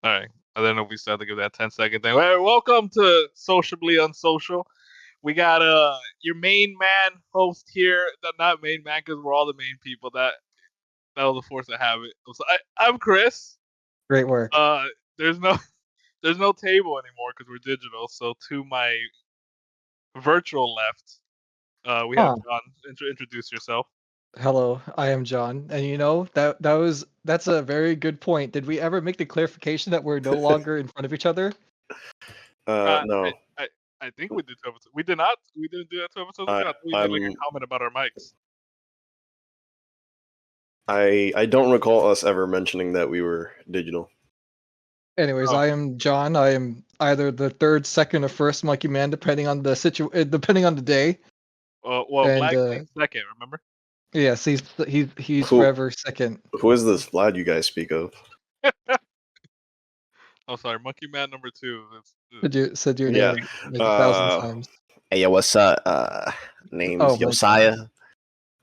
All right. I don't know if we still have to give that 10-second thing. Well, welcome to Sociably Unsocial. We got your main man host here. Not main man because we're all the main people. That was the force of habit. So I'm Chris. Great work. There's no table anymore because we're digital. So to my virtual left, we have John. Introduce yourself. Hello, I am John, and you know that's a very good point. Did we ever make the clarification that we're no longer in front of each other? No. I think we did 2 episodes. We did not. We didn't do that 2 episodes ago. We did like a comment about our mics. I don't recall us ever mentioning that we were digital. Anyways, I am John. I am either the third, second, or first monkey man, depending on the depending on the day. Well, Black second. Remember? Yes, he's forever second. Who is this Vlad you guys speak of? Oh, sorry, Monkey Man number 2. Said your name like 1,000 times. Hey, yo, what's up? Name's Josiah.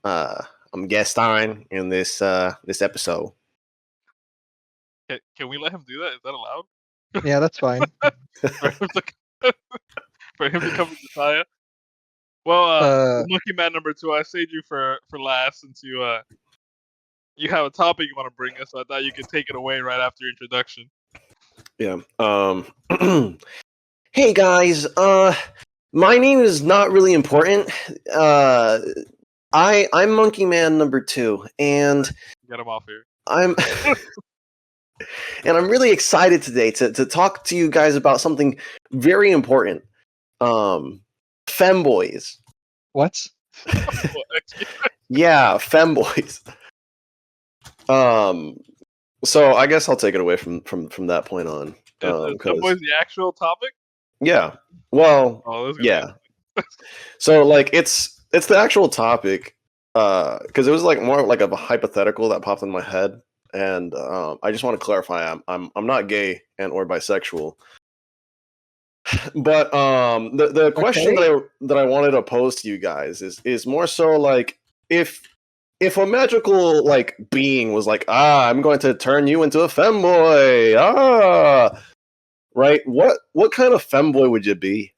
I'm guest starring in this episode. Can we let him do that? Is that allowed? Yeah, that's fine. For him to come with Josiah. Well, Monkey Man number 2, I saved you for last since you have a topic you want to bring us. So I thought you could take it away right after your introduction. Yeah. Hey guys, my name is not really important. I'm Monkey Man number 2, and get him off here. I'm really excited today to talk to you guys about something very important. Femboys. What? Yeah, femboys. So I guess I'll take it away from that point on. Is femboys the actual topic? Yeah. Well. Yeah. So like it's the actual topic, because it was like more like of a hypothetical that popped in my head, and I just want to clarify I'm not gay and or bisexual. But the question that I wanted to pose to you guys is more so like if a magical like being was like, I'm going to turn you into a femboy, right? What kind of femboy would you be?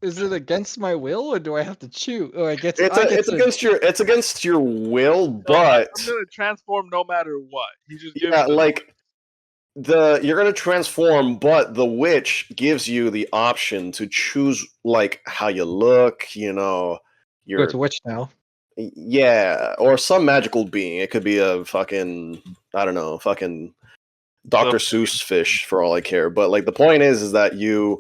Is it against my will, or do I have to choose? Or it's against your will, but I'm gonna transform no matter what. He just you're gonna transform, but the witch gives you the option to choose like how you look. You know, you're a witch now. Yeah, or some magical being. It could be a fucking fucking Dr. Seuss fish for all I care. But like the point is that you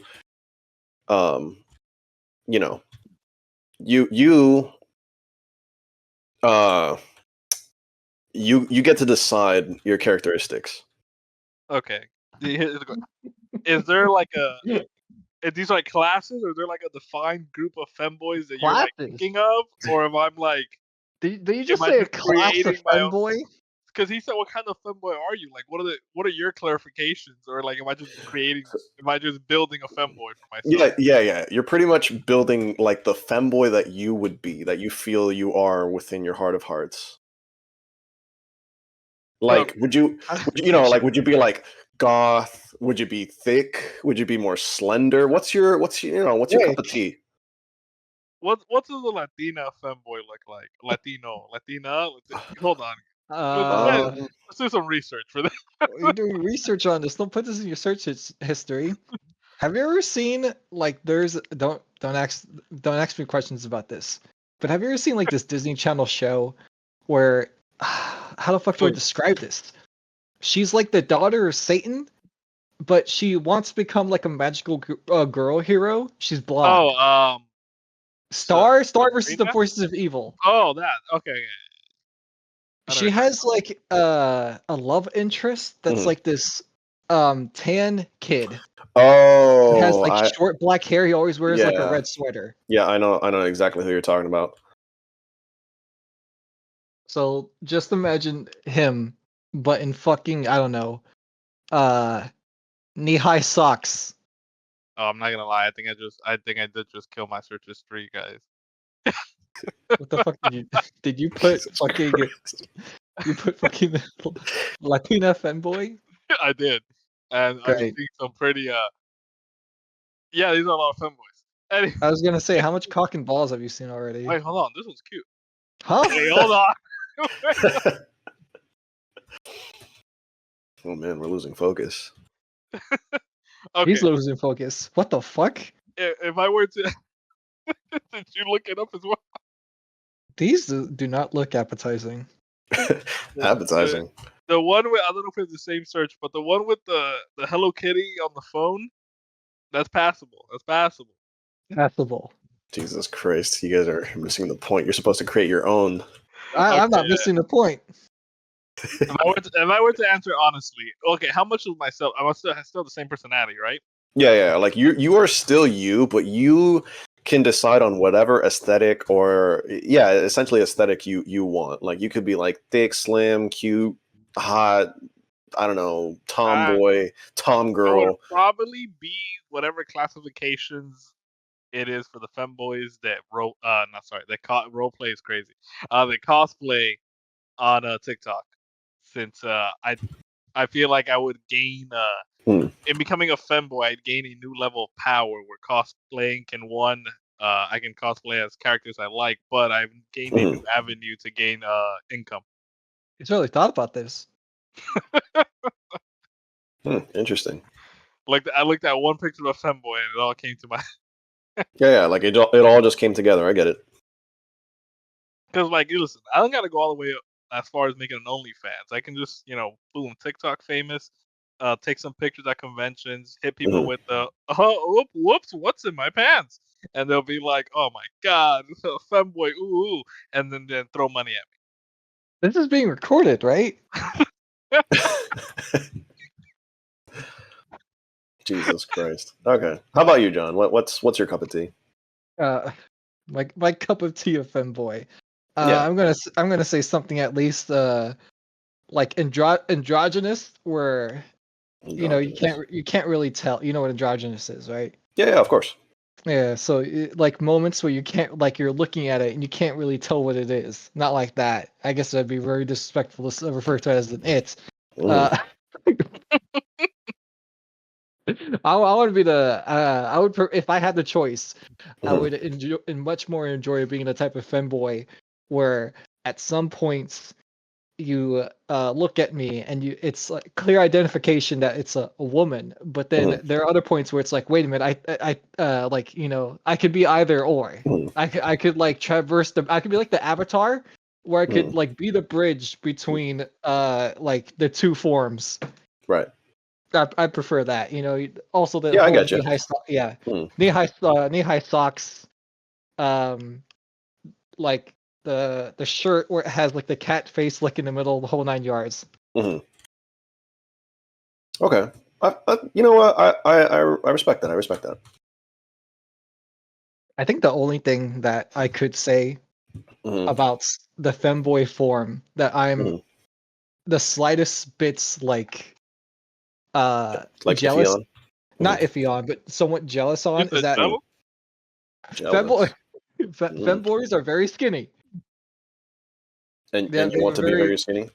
get to decide your characteristics. Okay. Is there like these like classes, or is there like a defined group of femboys that you're like thinking of, or am I like? Did you just say a class of femboy? Because he said, "What kind of femboy are you? Like, what are your clarifications, or like, am I just building a femboy for myself?" Yeah. You're pretty much building like the femboy that you would be, that you feel you are within your heart of hearts. Like, would you be like goth? Would you be thick? Would you be more slender? What's your cup of tea? What does a Latina femboy look like? Latina? Hold on. Let's do some research for this. You're doing research on this. Don't put this in your search history. Have you ever seen like don't ask me questions about this, but have you ever seen like this Disney Channel show where how the fuck do I describe this? She's like the daughter of Satan, but she wants to become like a magical girl hero. She's blonde. Oh, Star versus the Forces of Evil. Oh, that okay. She has like a love interest that's like this tan kid. Oh, he has like short black hair. He always wears like a red sweater. Yeah, I know exactly who you're talking about. So just imagine him, but in fucking I don't know, knee-high socks. Oh, I'm not gonna lie. I think I did just kill my search history, guys. What the fuck did you put? Fucking You put fucking Latina femboy? I did. And I've Great. seen some pretty yeah, these are a lot of femboys. Anyway, I was gonna say, how much cock and balls have you seen already? wait, hold on. This one's cute. Huh? Hey, hold on. Oh man, we're losing focus. Okay. He's losing focus. What the fuck? If I were to did you look it up as well? These do not look appetizing. Appetizing. The one with, I don't know if it's the same search, but the one with the Hello Kitty on the phone, that's passable. That's passable. Passable. Jesus Christ, you guys are missing the point. You're supposed to create your own. I'm not missing the point. If I were to answer honestly, okay, how much of myself? I'm still the same personality, right? Yeah. Like you are still you, but you can decide on whatever aesthetic or essentially aesthetic you want. Like you could be like thick, slim, cute, hot. I don't know, tomboy, tom girl. I would probably be whatever classifications it is for the femboys that role play is crazy. They cosplay on TikTok, since I feel like I would gain in becoming a femboy, I'd gain a new level of power where cosplaying can I can cosplay as characters I like, but I've gained a new avenue to gain income. He's really thought about this. Interesting. Like I looked at one picture of a femboy and it all came to my yeah, like it all just came together. I get it. Because like, listen, I don't gotta go all the way up as far as making an OnlyFans. I can just, boom, TikTok famous, take some pictures at conventions, hit people with the whoops, what's in my pants? And they'll be like, oh my god, femboy, ooh, and then throw money at me. This is being recorded, right? Jesus Christ. Okay. How about you, John? What's your cup of tea? My cup of tea of femboy. I'm gonna say something at least like androgynous, where you can't really tell. You know what androgynous is, right? Yeah, of course. Yeah, so like moments where you can't, like, you're looking at it and you can't really tell what it is. Not like that. I guess that'd be very disrespectful to refer to it as an it. I would be if I had the choice, I would much more enjoy being the type of femboy where at some points you look at me and it's like clear identification that it's a woman, but then there are other points where it's like, wait a minute, I like, I could be either or. I could like traverse I could be like the Avatar, where I could like be the bridge between like the two forms. Right. I prefer that, Also the I got you. knee-high socks, like the shirt where it has like the cat face like in the middle, the whole 9 yards. Okay, you know what? I respect that. I respect that. I think the only thing that I could say about the femboy form that I'm the slightest bits like jealous, not iffy on, but somewhat jealous on, is that femboys are very skinny. And you want to be very skinny?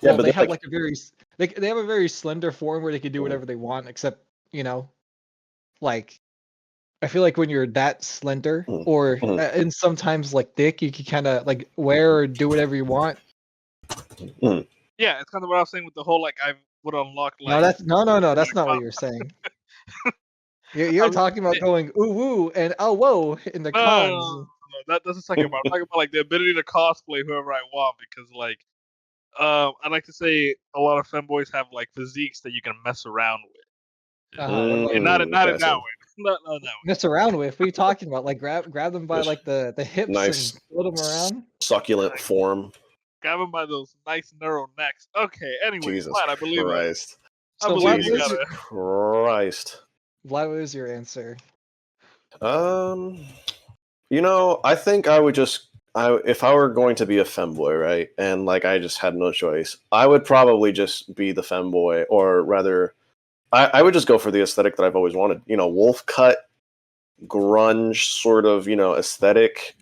Yeah, but they have like a very they have a very slender form where they can do whatever they want, except like I feel like when you're that slender or and sometimes like thick, you can kind of like wear or do whatever you want. Yeah, it's kind of what I was saying with the whole like I would unlock like. No, that's not what you're saying. You're talking about going ooh woo and oh whoa in the cons. No, that's the second part. I'm talking about like the ability to cosplay whoever I want, because like I like to say a lot of femboys have like physiques that you can mess around with. Not in that way. Not that way. Mess around with? What are you talking about? Like grab them by like the hips nice, and flip them around? Succulent form. Grab them by those nice narrow necks. Okay, anyway, Jesus I believe Christ. it. I believe you Jesus Christ. What was your answer? I think I would just if I were going to be a femboy, right, and like I just had no choice, I would probably just be the femboy, or rather, I would just go for the aesthetic that I've always wanted. Wolf cut, grunge sort of, aesthetic.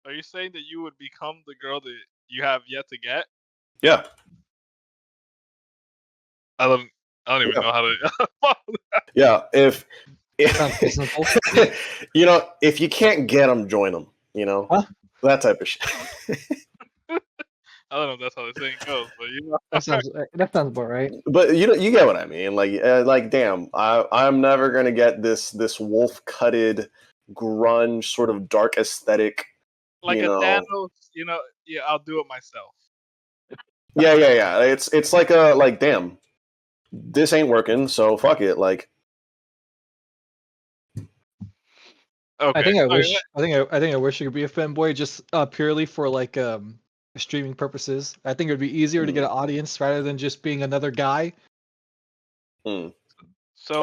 Are you saying that you would become the girl that you have yet to get? Yeah. I don't even know how to. Yeah. If Sounds simple. if you can't get them, join them. Huh? That type of shit. I don't know if that's how the saying goes, but that sounds about right. But you get what I mean. Like damn, I'm never gonna get this wolf cutted grunge sort of dark aesthetic. like a Thanos, yeah, I'll do it myself. Yeah. It's like damn, this ain't working, so fuck it. Like, okay. I think I wish it could be a fanboy just purely for like streaming purposes. I think it would be easier to get an audience rather than just being another guy. So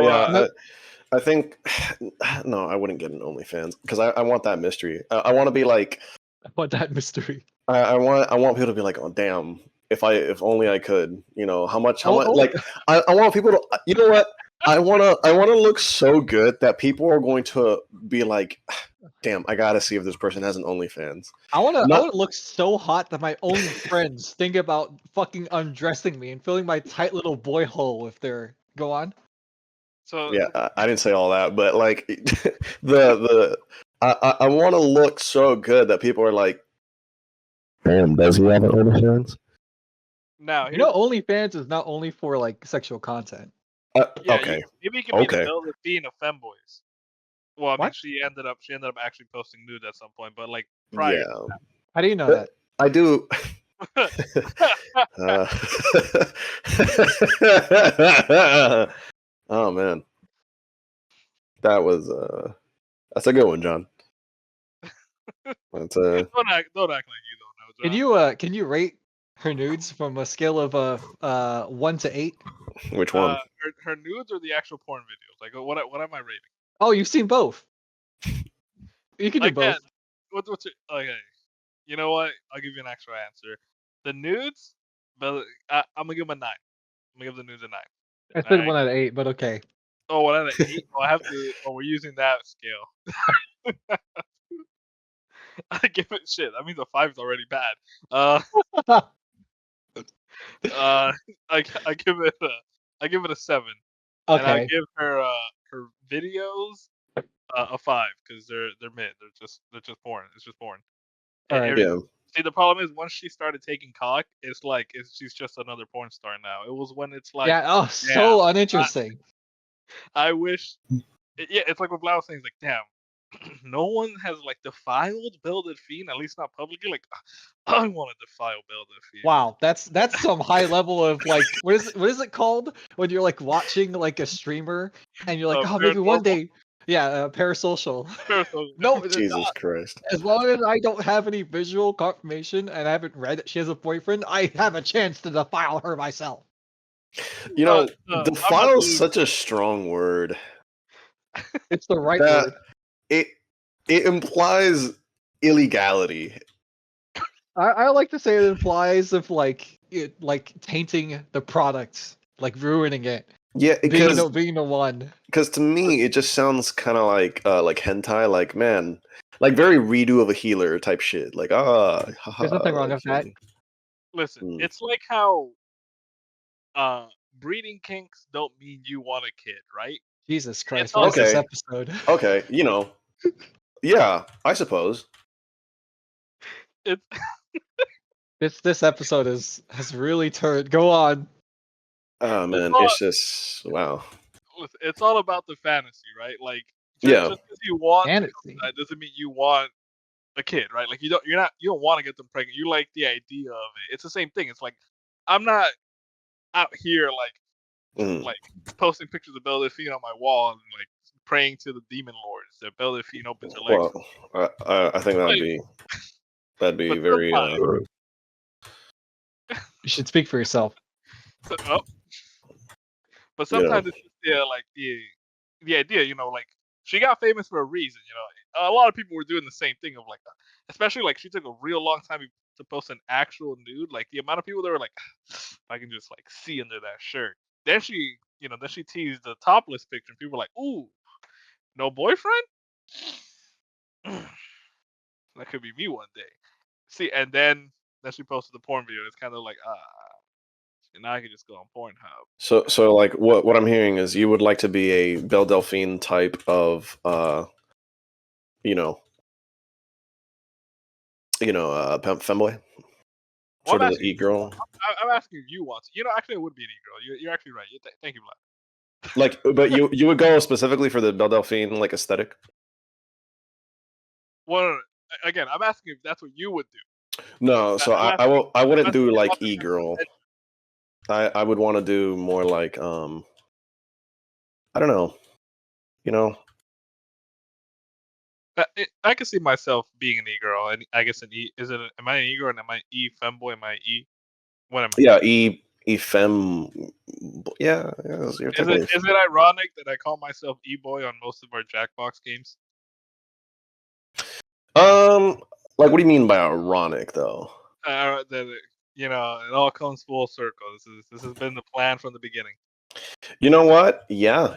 yeah, I think no, I wouldn't get an OnlyFans because I want that mystery. I want to be like, I want that mystery. I want people to be like, oh damn, if only I could, how much Oh. like I want people to, you know what, I wanna look so good that people are going to be like, damn, I gotta see if this person has an OnlyFans. I wanna look so hot that my own friends think about fucking undressing me and filling my tight little boy hole if they're go on. So yeah, I didn't say all that, but like I want to look so good that people are like, damn, does he have an OnlyFans? Now OnlyFans is not only for like sexual content. Okay. Maybe it could be the build of being a femboys. Well, I mean, she ended up actually posting nude at some point, but like prior. Yeah. To that. How do you know that? I do. Oh man, that's a good one, John. That's don't act like you don't know, John. Can you rate her nudes from a scale of 1 to 8? Which one? Her nudes or the actual porn videos? Like what am I rating? Oh, you've seen both. You can do both. What's your, okay? You know what? I'll give you an actual answer. The nudes, but I'm gonna give them a 9. I'm gonna give the nudes a 9. I said 1 out of 8, but okay. Oh, 1 out of 8. Oh, I have to. Oh, we're using that scale. I give it shit. That means a 5 is already bad. I give it a 7. Okay. And I give her her videos a 5 because they're mid. They're just porn. It's just porn. All right. Yeah. See, the problem is once she started taking cock, it's like she's just another porn star now. It was when it's like so uninteresting. I wish. It's like what Blau was saying. It's like, damn, no one has like defiled Belle Delphine, at least not publicly. Like, I want to defile Belle Delphine. Wow, that's some high level of like what is it called when you're like watching like a streamer and you're like, oh, maybe one day. Yeah, parasocial. No, Jesus Christ. As long as I don't have any visual confirmation and I haven't read that she has a boyfriend, I have a chance to defile her myself. Defile is such a strong word. It's the right word. It implies illegality. I like to say it implies of like tainting the product, like ruining it. Yeah, because being the one. Because to me, it just sounds kind of like hentai, like man, like very redo of a healer type shit. Like there's nothing wrong with that. Listen, it's like how breeding kinks don't mean you want a kid, right? Jesus Christ! What is this episode? Okay, yeah, I suppose. This episode has really turned. Go on. Oh man, it's just wow. It's all about the fantasy, right? Like, just because you want fantasy, that doesn't mean you want a kid, right? Like you don't want to get them pregnant. You like the idea of it. It's the same thing. It's like I'm not out here like posting pictures of Belle Delphine on my wall and like praying to the demon lords that Belle Delphine opens her legs. Well, I think that'd be very. You should speak for yourself. But sometimes it's just like the idea, like she got famous for a reason. A lot of people were doing the same thing of like, especially like she took a real long time to post an actual nude. Like the amount of people that were like, if I can just like see under that shirt. Then she teased the topless picture, and people were like, ooh, no boyfriend? That could be me one day. See, and then then she posted the porn video. It's kind of like and now I can just go on Pornhub. So like what I'm hearing is you would like to be a Belle Delphine type of femboy, sort of the e-girl. I'm asking if you want to. Actually, it would be an e-girl. You're actually right. Thank you, Vlad. Like, but you would go specifically for the Belle Delphine like aesthetic. Well, again, I'm asking if that's what you would do. No, so I wouldn't do like e-girl. I would want to do more like I don't know, I can see myself being an e-girl, and I guess am I an e-girl and am I e-femboy? Am I e? What am I? Yeah, e-fem. Yeah. Is it ironic that I call myself e-boy on most of our Jackbox games? Like, what do you mean by ironic, though? It all comes full circle. This has been the plan from the beginning. You know what? Yeah,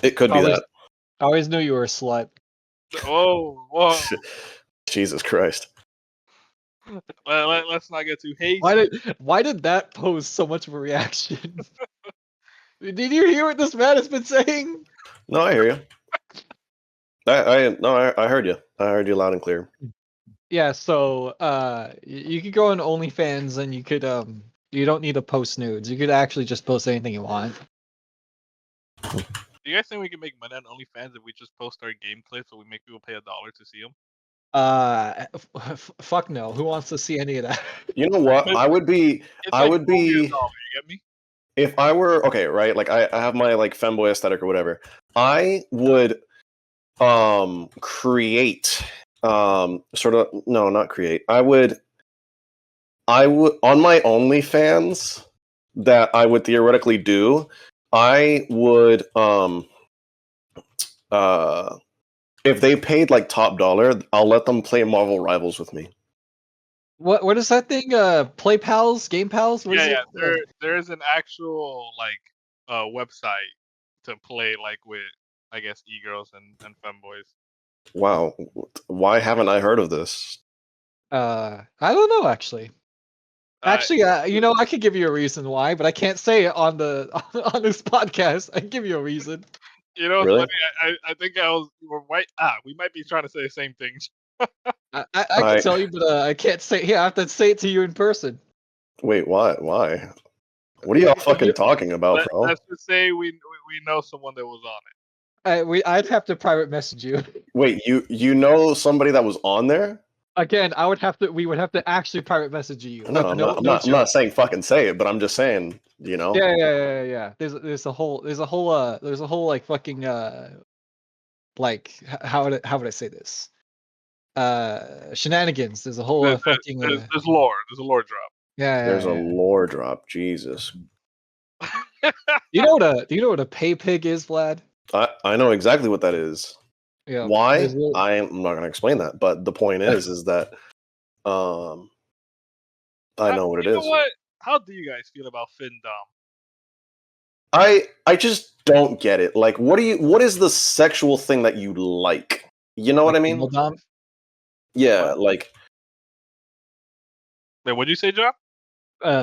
it could be that. I always knew you were a slut. Whoa! Jesus Christ! Let's not get too hasty. Why did that pose so much of a reaction? Did you hear what this man has been saying? No, I hear you. I heard you. I heard you loud and clear. Yeah, so you could go on OnlyFans and you could you don't need to post nudes. You could actually just post anything you want. Do you guys think we can make money on OnlyFans if we just post our game clips so we make people pay $1 to see them? Fuck no. Who wants to see any of that? You know what? I would be. You get me? If I were okay, right? Like I have my like femboy aesthetic or whatever. I would create sort of no, not create. I would on my OnlyFans that I would theoretically do. I would if they paid like top dollar, I'll let them play Marvel Rivals with me. What is that thing? Play Pals, Game Pals? Yeah. There's an actual like website to play like with I guess e-girls and femboys. Wow, why haven't I heard of this? I don't know actually. Actually, I could give you a reason why, but I can't say it on on this podcast. I can give you a reason. Really? Funny? I think we might be trying to say the same things. I can tell you, but I can't say. Yeah, I have to say it to you in person. Wait, why? What are y'all fucking talking about, bro? Let's just say we know someone that was on it. I'd have to private message you. Wait, you know somebody that was on there? Again, we would have to actually private message you. No, I'm not saying fucking say it, but I'm just saying, Yeah. There's a whole like fucking like how would I say this? Shenanigans. There's a whole fucking there's lore. There's a lore drop. Yeah. There's a lore drop. Jesus. Do you know what a pay pig is, Vlad? I know exactly what that is. Yeah. Why? I'm not gonna explain that, but the point is that I know what it is. What? How do you guys feel about Findom? I just don't get it. Like, what is the sexual thing that you like? You know what I mean? Dom? Yeah, like. Wait, what'd you say, John?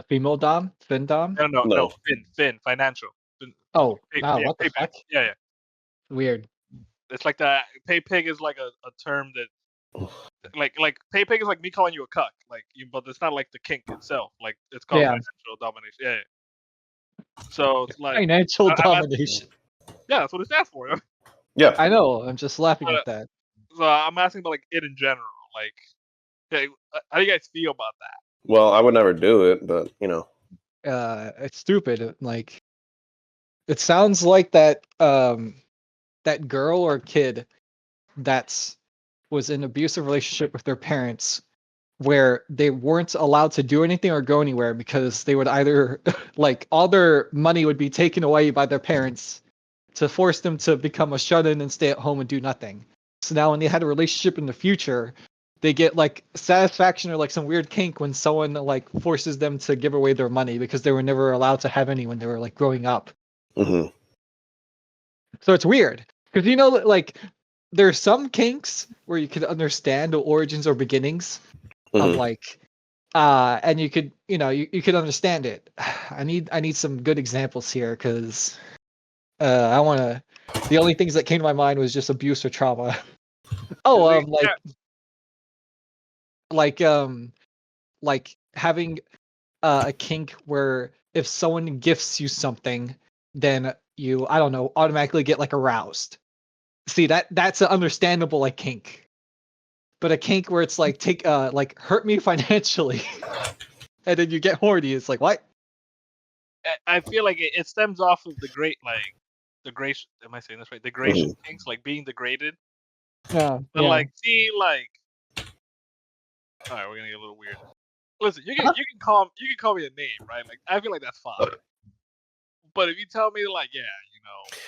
Female dom, Findom? No, Fin, financial. Fin. Oh, wow, what the fuck? Yeah. Weird. It's like that. Pay pig is like a term that, like pay pig is like me calling you a cuck, but it's not like the kink itself. Like it's called financial domination. Yeah. So it's like financial domination. Yeah, that's what it stands for. Yeah, I know. I'm just laughing at that. So I'm asking about like it in general. Like, how do you guys feel about that? Well, I would never do it, but it's stupid. Like, it sounds like that that girl or kid that was in an abusive relationship with their parents where they weren't allowed to do anything or go anywhere because they would either like all their money would be taken away by their parents to force them to become a shut-in and stay at home and do nothing. So now when they had a relationship in the future, they get like satisfaction or like some weird kink when someone like forces them to give away their money because they were never allowed to have any when they were like growing up. Mm-hmm. So it's weird because like there are some kinks where you could understand the origins or beginnings of like, and you could, you could understand it. I need some good examples here because I want to. The only things that came to my mind was just abuse or trauma. Oh, like having a kink where if someone gifts you something, then you, I don't know, automatically get like aroused. See, that's an understandable like kink. But a kink where it's like like hurt me financially and then you get horny, it's like what? I feel like it stems off of the am I saying this right? Degradation kinks, like being degraded. Yeah. But like, see, like, all right, we're gonna get a little weird. Listen, you can call me a name, right? Like, I feel like that's fine. But if you tell me like,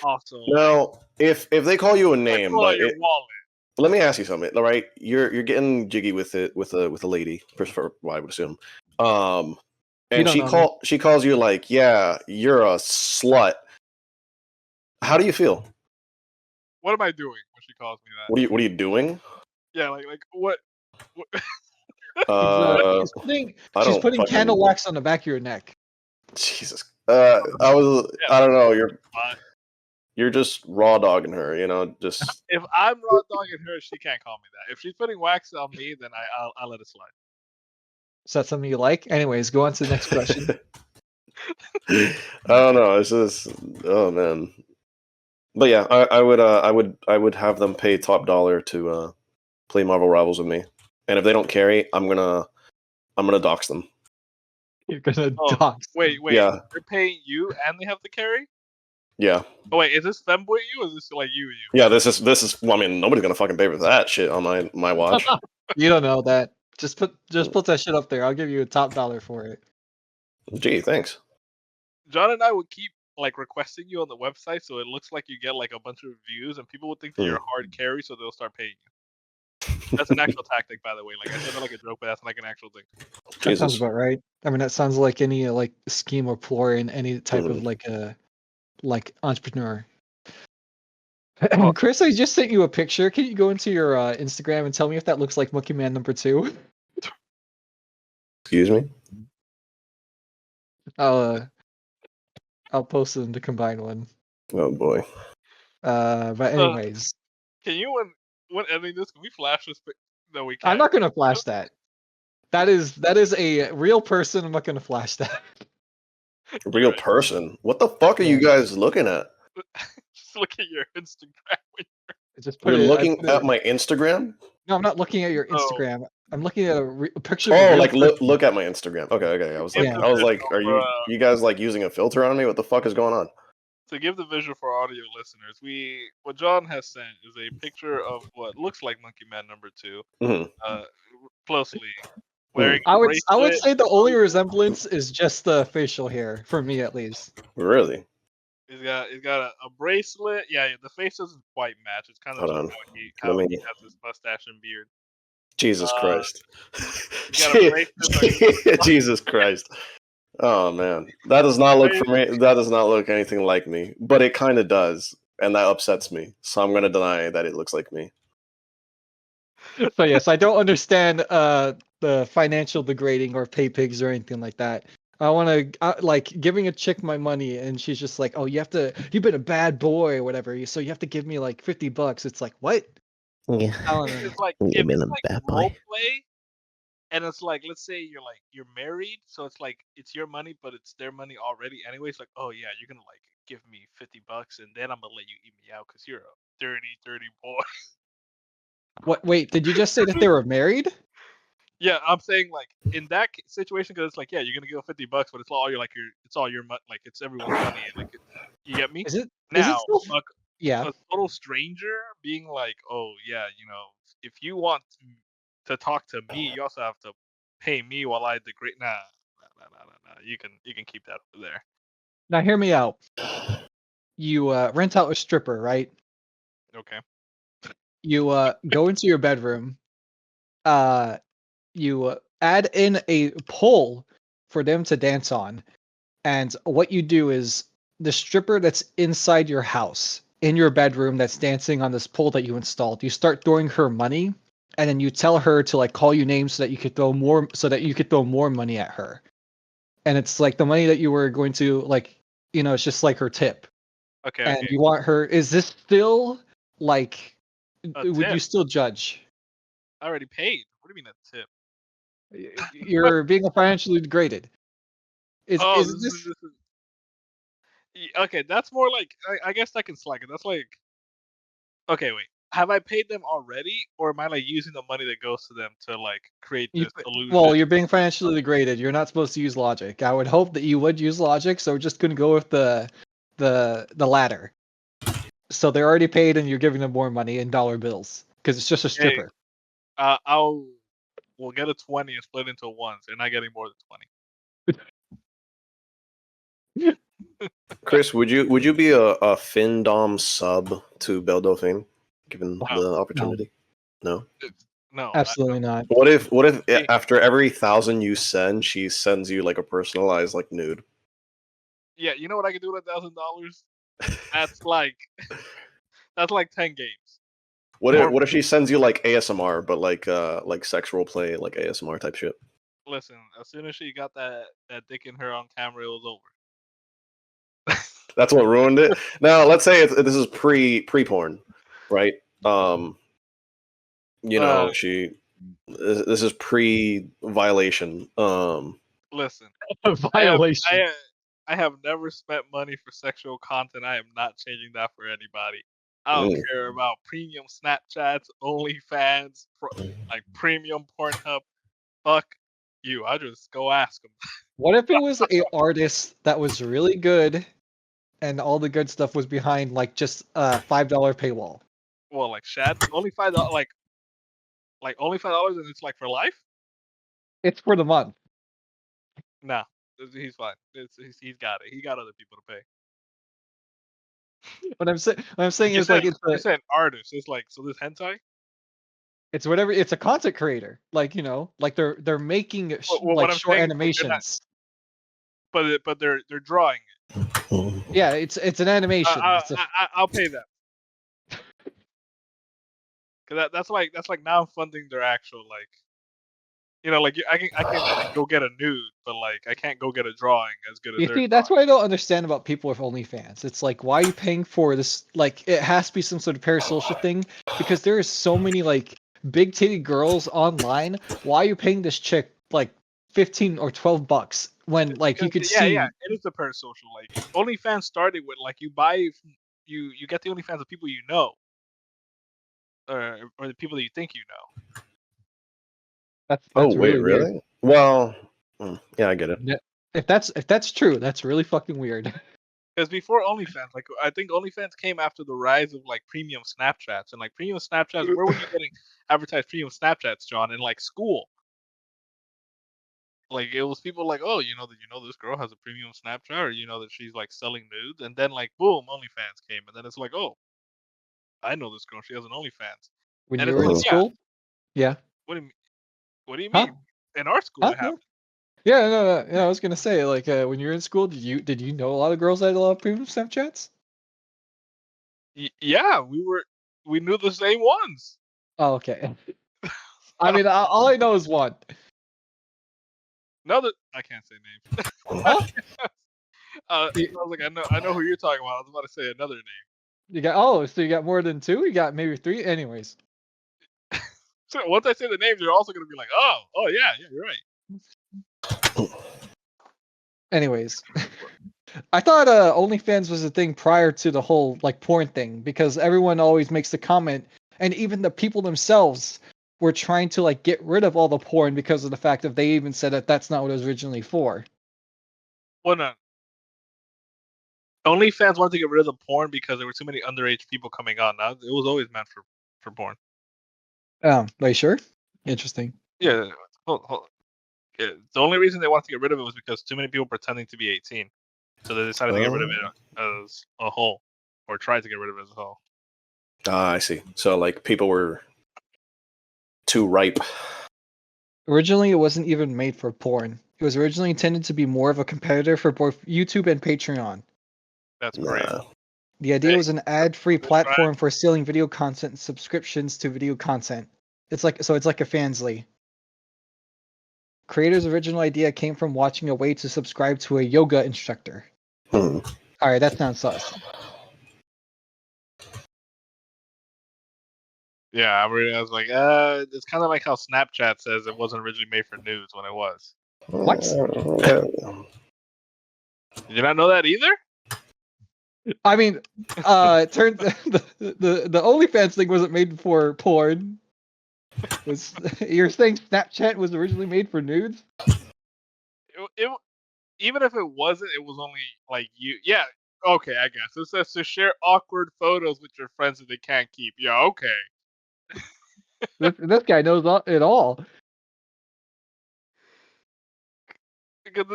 also. Now, if they call you a name, but your wallet. Let me ask you something. All right, you're getting jiggy with it with a lady, I would assume. And she calls you like, yeah, you're a slut. How do you feel? What am I doing when she calls me that? What are you doing? Yeah, like what? She's putting candle wax on the back of your neck. Jesus. I don't know. You're just raw dogging her, just. If I'm raw dogging her, she can't call me that. If she's putting wax on me, then I'll let it slide. Is that something you like? Anyways, go on to the next question. I don't know. It's just, oh man. But yeah, I would have them pay top dollar to play Marvel Rivals with me, and if they don't carry, I'm gonna dox them. You're gonna dox. Wait. Yeah. They're paying you, and they have to carry. Yeah. Oh wait, is this femboy you, or is this like you? Yeah, this is. Well, I mean, nobody's gonna fucking pay for that shit on my watch. You don't know that. Just put that shit up there. I'll give you a top dollar for it. Gee, thanks. John and I would keep like requesting you on the website, so it looks like you get like a bunch of views, and people would think that you're a hard carry, so they'll start paying you. That's an actual tactic, by the way. Like I said that like a joke, but that's like an actual thing. That sounds about right. I mean, that sounds like any like scheme or ploy in any type of like entrepreneur. Chris, I just sent you a picture. Can you go into your Instagram and tell me if that looks like Monkey Man number 2? Excuse me? I'll post it in the combined one. Oh boy. But anyways. Can you when editing this, can we flash this? No, we can't. I'm not gonna flash that. That is a real person. I'm not gonna flash that. Real person? What the fuck are you guys looking at? Just look at your Instagram. You're looking at my Instagram? No, I'm not looking at your Instagram. I'm looking at a picture. Oh, like look at my Instagram. Okay. I was like, are you guys like using a filter on me? What the fuck is going on? To give the visual for audio listeners, what John has sent is a picture of what looks like Monkey Man number 2, closely. I would say the only resemblance is just the facial hair, for me at least. Really? He's got a bracelet. Yeah, the face doesn't quite match. It's kind of how he has his mustache and beard. Jesus Christ. Jesus Christ. Oh man. That does not look for me. That does not look anything like me. But it kind of does. And that upsets me. So I'm gonna deny that it looks like me. So yes, I don't understand the financial degrading or pay pigs or anything like that. I want to like giving a chick my money and she's just like, oh, you've been a bad boy or whatever, so you have to give me like $50. It's like, what? Yeah. It's like you've been a bad boy. Play, and it's like, let's say you're married, so it's like it's your money, but it's their money already anyway. It's like, oh yeah, you're gonna like give me $50 and then I'm gonna let you eat me out because you're a dirty boy. What? Wait, did you just say that they were married? Yeah, I'm saying like in that situation, because it's like, yeah, you're gonna give $50, but it's all your money, like it's everyone's money. Like, you get me? Is it now? Yeah, a total stranger being like, oh yeah, if you want to talk to me, you also have to pay me while I degrade. Nah. You can keep that over there. Now hear me out. You rent out a stripper, right? Okay. You go into your bedroom. You add in a pole for them to dance on, and what you do is the stripper that's inside your house in your bedroom that's dancing on this pole that you installed. You start throwing her money, and then you tell her to like call you names so that you could throw more money at her. And it's like the money that you were going to like, it's just like her tip. Okay. And you want her. Is this still like? Would you tip? still judge? I already paid. What do you mean a tip? You're being financially degraded. Is this? Okay, that's more like I guess I can slack it. That's like, okay, wait. Have I paid them already, or am I like using the money that goes to them to like create this illusion? Well, you're being financially degraded. You're not supposed to use logic. I would hope that you would use logic, so we're just gonna go with the latter. So they're already paid, and you're giving them more money in dollar bills because it's just a stripper. We'll get a 20 and split into ones. They're not getting more than 20. Chris, would you be a Findom sub to Beldofane given the opportunity? No. No, absolutely not. What if after every 1,000 you send, she sends you like a personalized like nude? Yeah, you know what I could do with $1,000? That's like 10 games. What if she sends you like ASMR, but like sexual play, like ASMR type shit? Listen, as soon as she got that dick in her on camera, it was over. That's what ruined it. Now, let's say this is pre-porn, right? This is pre-violation. Listen, violation. I have never spent money for sexual content. I am not changing that for anybody. I don't care about premium Snapchats, OnlyFans, like premium Pornhub. Fuck you. I just go ask them. What if it was an artist that was really good, and all the good stuff was behind like just a $5 paywall? Well, like Shad, only $5, like only $5, and it's like for life. It's for the month. Nah, he's fine. He's got it. He got other people to pay. What I'm saying is like it's an artist. It's like, so this hentai. It's whatever. It's a content creator. Like like they're making like short animations. But they're drawing it. Yeah, it's an animation. I'll pay them. Cause that's like now I'm funding their actual like. Like I can go get a nude, but like I can't go get a drawing as good as. See, that's what I don't understand about people with OnlyFans. It's like, why are you paying for this? Like, it has to be some sort of parasocial thing because there is so many like big titty girls online. Why are you paying this chick like $15 or $12 when like you could see? Yeah, it is a parasocial. Like OnlyFans started with like you get the OnlyFans of people you know, or the people that you think you know. That's wait, really? Well, yeah, I get it. If that's true, that's really fucking weird. Because before OnlyFans, like I think OnlyFans came after the rise of like premium Snapchats, and like premium Snapchats, where were you getting advertised premium Snapchats, John? In like school. Like it was people like, oh, this girl has a premium Snapchat, or that she's like selling nudes, and then like boom, OnlyFans came, and then it's like, oh, I know this girl, she has an OnlyFans. When you were in school, yeah. What do you mean? In our school, it happened. Yeah, no. I was gonna say, like, when you were in school, did you know a lot of girls that had a lot of premium Snapchats? Yeah, we knew the same ones. Oh, okay. I mean, all I know is one. No, I can't say names. I was like, I know who you're talking about. I was about to say another name. So you got more than two? You got maybe three? Anyways. So once I say the names, you're also gonna be like, oh yeah, you're right. Anyways, I thought OnlyFans was a thing prior to the whole like porn thing because everyone always makes the comment, and even the people themselves were trying to like get rid of all the porn because of the fact that they even said that that's not what it was originally for. Well, no. OnlyFans wanted to get rid of the porn because there were too many underage people coming on. Now it was always meant for porn. Are you sure? Interesting. Yeah. The only reason they wanted to get rid of it was because too many people pretending to be 18. So they decided to get rid of it as a whole, or tried to get rid of it as a whole. I see. So like people were too ripe. Originally, it wasn't even made for porn. It was originally intended to be more of a competitor for both YouTube and Patreon. That's great. The idea was an ad-free platform for selling video content and subscriptions to video content. It's like a Fansly. Creator's original idea came from watching a way to subscribe to a yoga instructor. All right, that sounds sus. Yeah, I was like, it's kind of like how Snapchat says it wasn't originally made for news when it was. What? Did you not know that either? I mean, it turned the OnlyFans thing wasn't made for porn. You're saying Snapchat was originally made for nudes? Even if it wasn't, it was only like you. Yeah, okay, I guess it says to share awkward photos with your friends that they can't keep. Yeah, okay. This guy knows it all.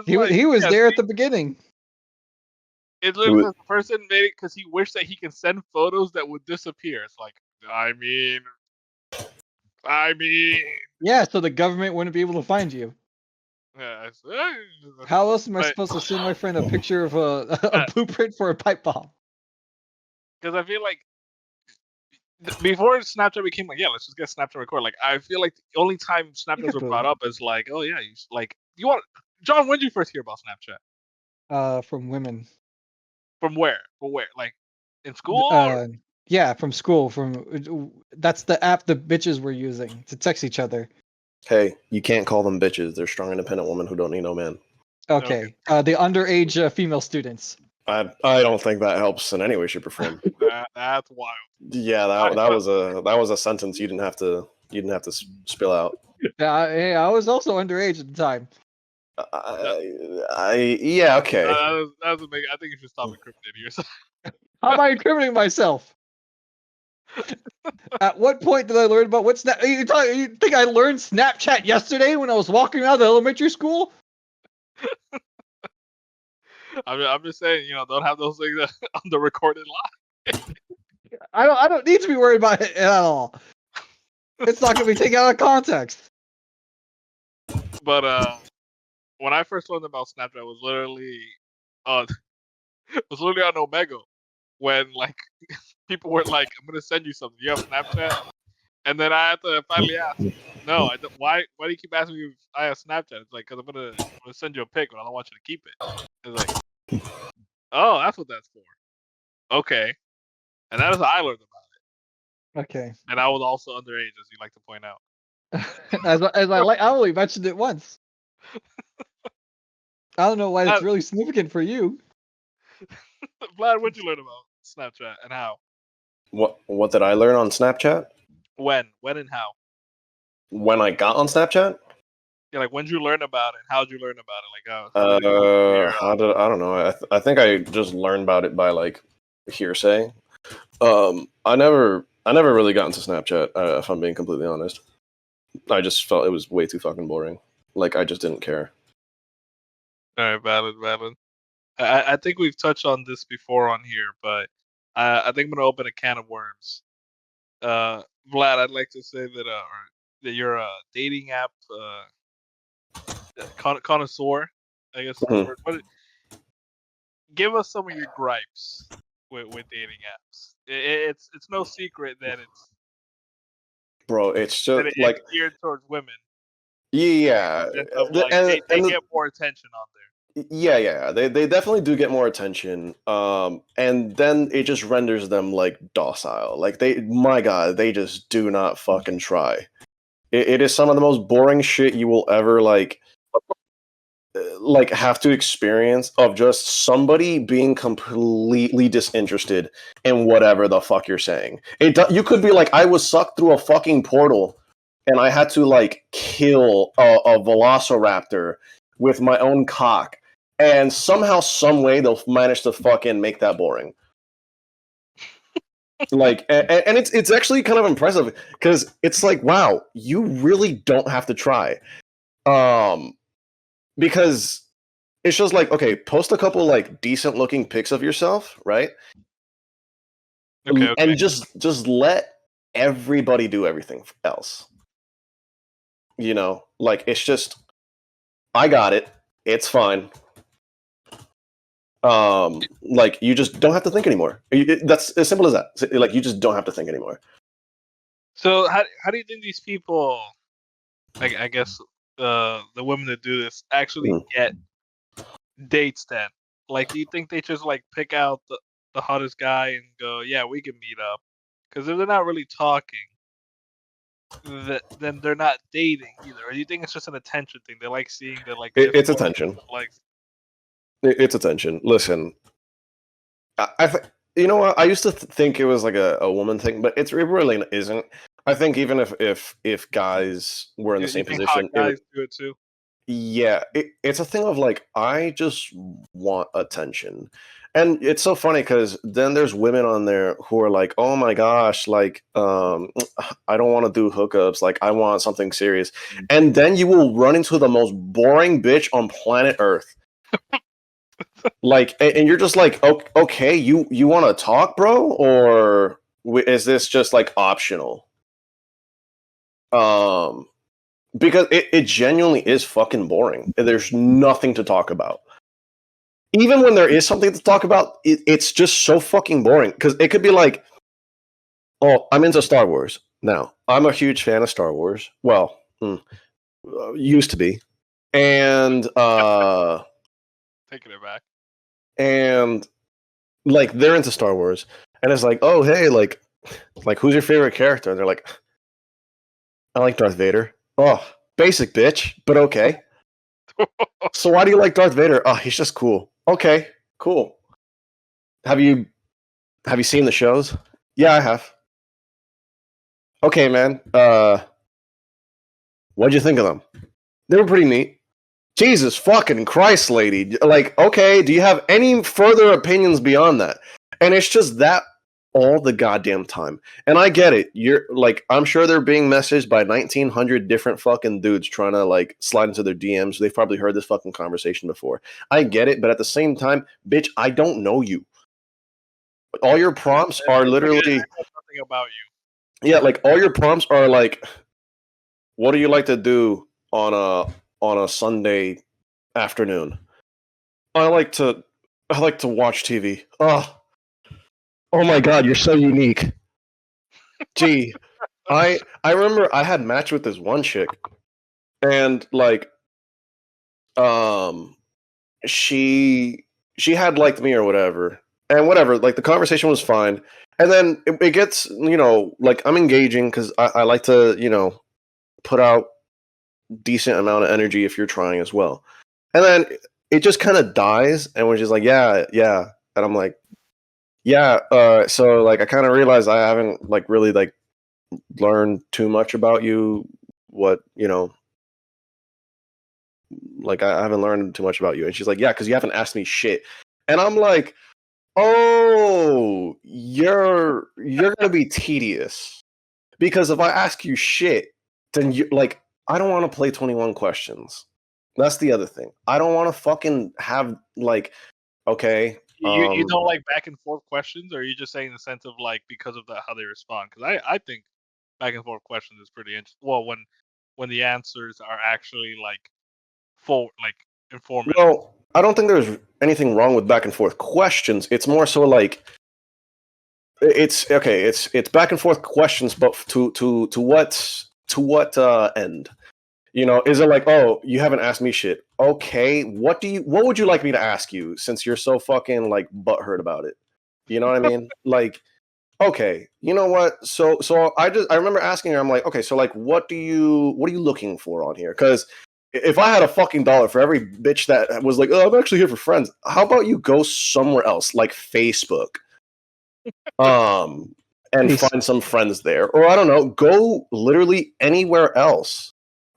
He was there at the beginning. It looks like the person made it because he wished that he can send photos that would disappear. It's like, I mean. Yeah, so the government wouldn't be able to find you. Yeah, how else am I supposed to send my friend a picture of a blueprint for a pipe bomb? Because I feel like before Snapchat became like, yeah, let's just get Snapchat record. Like, I feel like the only time Snapchats were brought up is like, oh yeah, you want John? When did you first hear about Snapchat? From women. From where? From where? Like in school? Yeah, from school. That's the app the bitches were using to text each other. Hey, you can't call them bitches. They're strong, independent women who don't need no man. Okay. The underage female students. I don't think that helps in any way, shape, or form. That's wild. Yeah, that was a sentence you didn't have to spill out. Yeah, I was also underage at the time. Yeah, okay. That was I think you should stop incriminating yourself. How am I incriminating myself? At what point did I learn about what Snap? You think I learned Snapchat yesterday when I was walking out of the elementary school? I'm just saying, don't have those things on the recorded line. I don't need to be worried about it at all. It's not going to be taken out of context. But when I first learned about Snapchat, it was literally on Omega, when like people were like, "I'm gonna send you something. You have Snapchat?" And then I had to finally ask, "No, I don't. Why do you keep asking me if I have Snapchat?" It's like, because I'm gonna send you a pic, but I don't want you to keep it. It's like, oh, that's what that's for. Okay, and that is how I learned about it. Okay. And I was also underage, as you like to point out. I only mentioned it once. I don't know why it's really significant for you. Vlad, what'd you learn about Snapchat and how? What did I learn on Snapchat? When and how? When I got on Snapchat? Yeah, like when did you learn about it? How did you learn about it? Like I don't know. I think I just learned about it by like hearsay. I never really got into Snapchat. If I'm being completely honest, I just felt it was way too fucking boring. Like I just didn't care. All right, valid. I think we've touched on this before on here, but I think I'm gonna open a can of worms. Vlad, I'd like to say that you're a dating app connoisseur, I guess. Mm-hmm. Give us some of your gripes with dating apps. It's no secret that it's. Bro, it's just like geared towards women. Yeah, they get more attention on there. Yeah, they definitely do get more attention. And then it just renders them like docile. Like my God, they just do not fucking try. It is some of the most boring shit you will ever like have to experience, of just somebody being completely disinterested in whatever the fuck you're saying. You could be like, I was sucked through a fucking portal and I had to like kill a velociraptor with my own cock, and somehow, some way, they'll manage to fucking make that boring. Like, and it's actually kind of impressive, because it's like, wow, you really don't have to try. Because it's just like, okay, post a couple like decent looking pics of yourself, right? Okay. And just let everybody do everything else. Like, it's just, I got it. It's fine. Like you just don't have to think anymore. That's as simple as that. Like you just don't have to think anymore. So how do you think these people, I guess the women that do this actually get dates then? Like, do you think they just like pick out the hottest guy and go, yeah, we can meet up? Because if they're not really talking, then they're not dating either. Or do you think it's just an attention thing? They like seeing the like. It's attention. Like, it's attention. Listen, I you know what? I used to think it was like a woman thing, but it really isn't. I think even if guys were in the same position, guys do it too. Yeah, it's a thing of like I just want attention, and it's so funny because then there's women on there who are like, oh my gosh, like I don't want to do hookups, like I want something serious, and then you will run into the most boring bitch on planet Earth. Like, and you're just like, okay, you want to talk, bro, or is this just like optional? Because it genuinely is fucking boring. There's nothing to talk about. Even when there is something to talk about, it's just so fucking boring. Because it could be like, oh, I'm into Star Wars now. I'm a huge fan of Star Wars. Well, used to be. And taking it back. And like they're into Star Wars. And it's like, oh hey, like who's your favorite character? And they're like, I like Darth Vader. Oh, basic bitch, but okay. So why do you like Darth Vader? Oh, he's just cool. Okay, cool. Have you seen the shows? Yeah, I have. Okay, man. What'd you think of them? They were pretty neat. Jesus fucking Christ, lady. Like, okay, do you have any further opinions beyond that? And it's just that all the goddamn time. And I get it. You're like, I'm sure they're being messaged by 1900 different fucking dudes trying to like slide into their DMs. They've probably heard this fucking conversation before. I get it, but at the same time, bitch, I don't know you. All your prompts are literally nothing about you. Yeah, like all your prompts are like, what do you like to do on a Sunday afternoon? I like to watch TV. Oh my god, you're so unique. Gee, I remember I had matched with this one chick, and like, she had liked me or whatever, and whatever. Like the conversation was fine, and then it gets, like I'm engaging because I like to put out decent amount of energy if you're trying as well, and then it just kind of dies, and we're just like yeah, and I'm like. Yeah, so like I kind of realized I haven't like really like learned too much about you. What like I haven't learned too much about you, and she's like, yeah, because you haven't asked me shit, and I'm like, oh, you're gonna be tedious because if I ask you shit, then you like I don't want to play 21 questions. That's the other thing. I don't want to fucking have like okay. You don't like back and forth questions, or are you just saying in the sense of like because of how they respond? Because I think back and forth questions is pretty interesting. Well, when the answers are actually like informative. Well, I don't think there's anything wrong with back and forth questions. It's more so like it's okay. It's back and forth questions, but to what end? Is it like, oh, you haven't asked me shit? Okay, what would you like me to ask you since you're so fucking like butthurt about it? You know what I mean? Like, okay, you know what? So I remember asking her, I'm like, okay, so like what are you looking for on here? Because if I had a fucking dollar for every bitch that was like, oh, I'm actually here for friends, how about you go somewhere else, like Facebook? And find some friends there. Or I don't know, go literally anywhere else.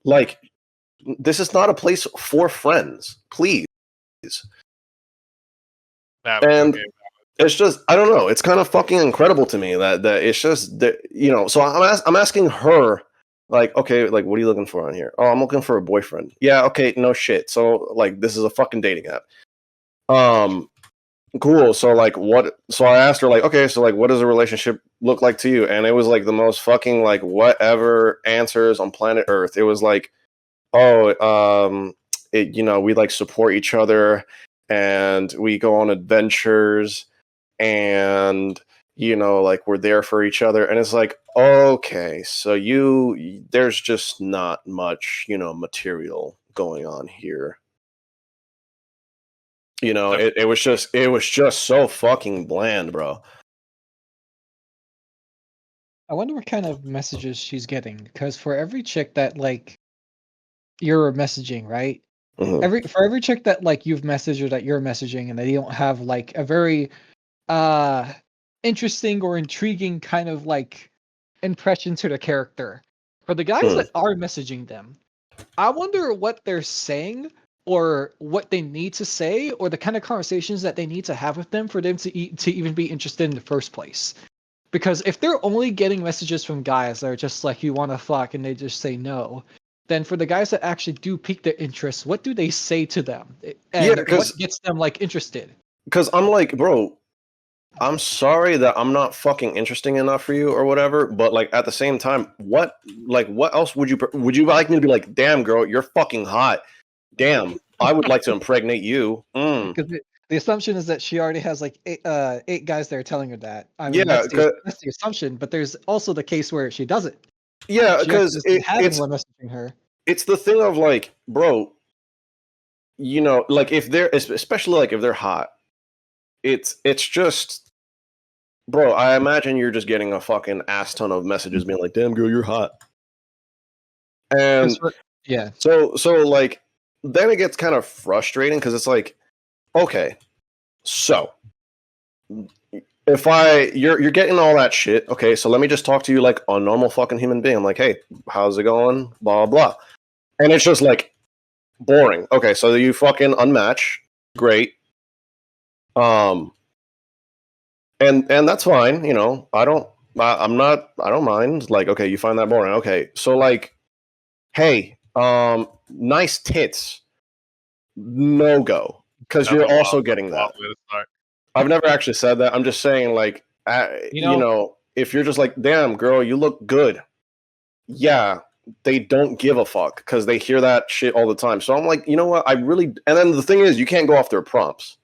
Like, this is not a place for friends, please. And it's just, I don't know. It's kind of fucking incredible to me that it's just that, So I'm asking her, like, okay, like, what are you looking for on here? Oh, I'm looking for a boyfriend. Yeah, okay, no shit. So like, this is a fucking dating app. Cool. So like, what? So I asked her, like, okay, so like, what does a relationship look like to you? And it was like the most fucking like whatever answers on planet Earth. It was like, oh, we like support each other, and we go on adventures, and like we're there for each other, and it's like, okay, so there's just not much material going on here. It was just so fucking bland, bro. I wonder what kind of messages she's getting, because for every chick that like you're messaging, right? Mm-hmm. For every chick that like you've messaged or that you're messaging, and they don't have like a very interesting or intriguing kind of like impression to the character. For the guys that are messaging them, I wonder what they're saying or what they need to say or the kind of conversations that they need to have with them for them to even be interested in the first place. Because if they're only getting messages from guys that are just like, you want to fuck, and they just say no, then for the guys that actually do pique their interest, what do they say to them? And what gets them like interested? Because I'm like, bro, I'm sorry that I'm not fucking interesting enough for you or whatever, but like at the same time, what else would you like me to be like, damn girl, you're fucking hot. Damn, I would like to impregnate you. Because the assumption is that she already has like eight guys there telling her that. I mean, yeah, that's the assumption, but there's also the case where she doesn't. Yeah, because it's messaging her. It's the thing of like, bro, like if they're especially like if they're hot, it's just, bro, I imagine you're just getting a fucking ass ton of messages being like, damn girl, you're hot. And yeah. So like then it gets kind of frustrating because it's like, okay, so if you're getting all that shit, okay, so let me just talk to you like a normal fucking human being. I'm like, hey, how's it going? Blah blah. And it's just like boring. Okay, so you fucking unmatch. Great. And that's fine, I don't mind. Like, okay, you find that boring. Okay. So like, hey, nice tits. No go. Because you're also getting that. I've never actually said that. I'm just saying, like, if you're just like, damn, girl, you look good. Yeah, they don't give a fuck because they hear that shit all the time. So I'm like, you know what? And then the thing is, you can't go off their prompts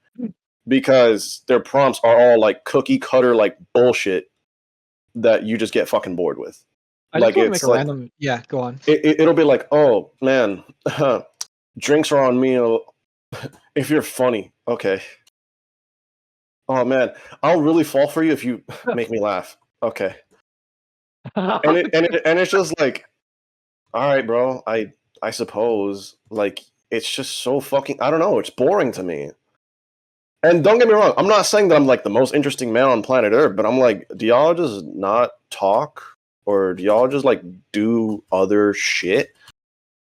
because their prompts are all like cookie cutter, like bullshit that you just get fucking bored with. I just want to make a random. Yeah, go on. It'll be like, oh man, drinks are on me. If you're funny, okay. Oh man, I'll really fall for you if you make me laugh. Okay. And it's just like, all right, bro. I suppose, like, it's just so fucking, I don't know. It's boring to me. And don't get me wrong, I'm not saying that I'm like the most interesting man on planet Earth, but I'm like, do y'all just not talk, or do y'all just like do other shit?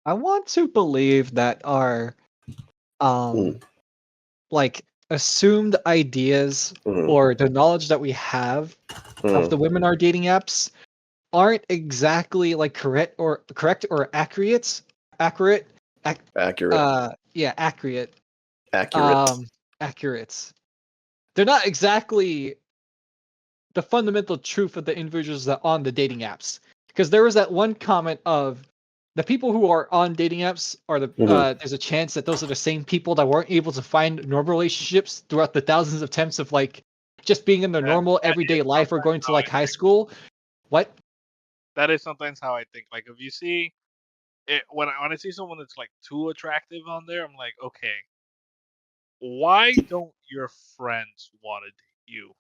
I want to believe that our like assumed ideas or the knowledge that we have of the women our dating apps aren't exactly like correct or accurate. Accurate. They're not exactly the fundamental truth of the individuals that are on the dating apps, because there was that one comment of the people who are on dating apps are there's a chance that those are the same people that weren't able to find normal relationships throughout the thousands of attempts of like just being in their normal everyday life or going to like high school. What? That is sometimes how I think. Like if you see it, when I see someone that's like too attractive on there, I'm like, okay, why don't your friends want to date you?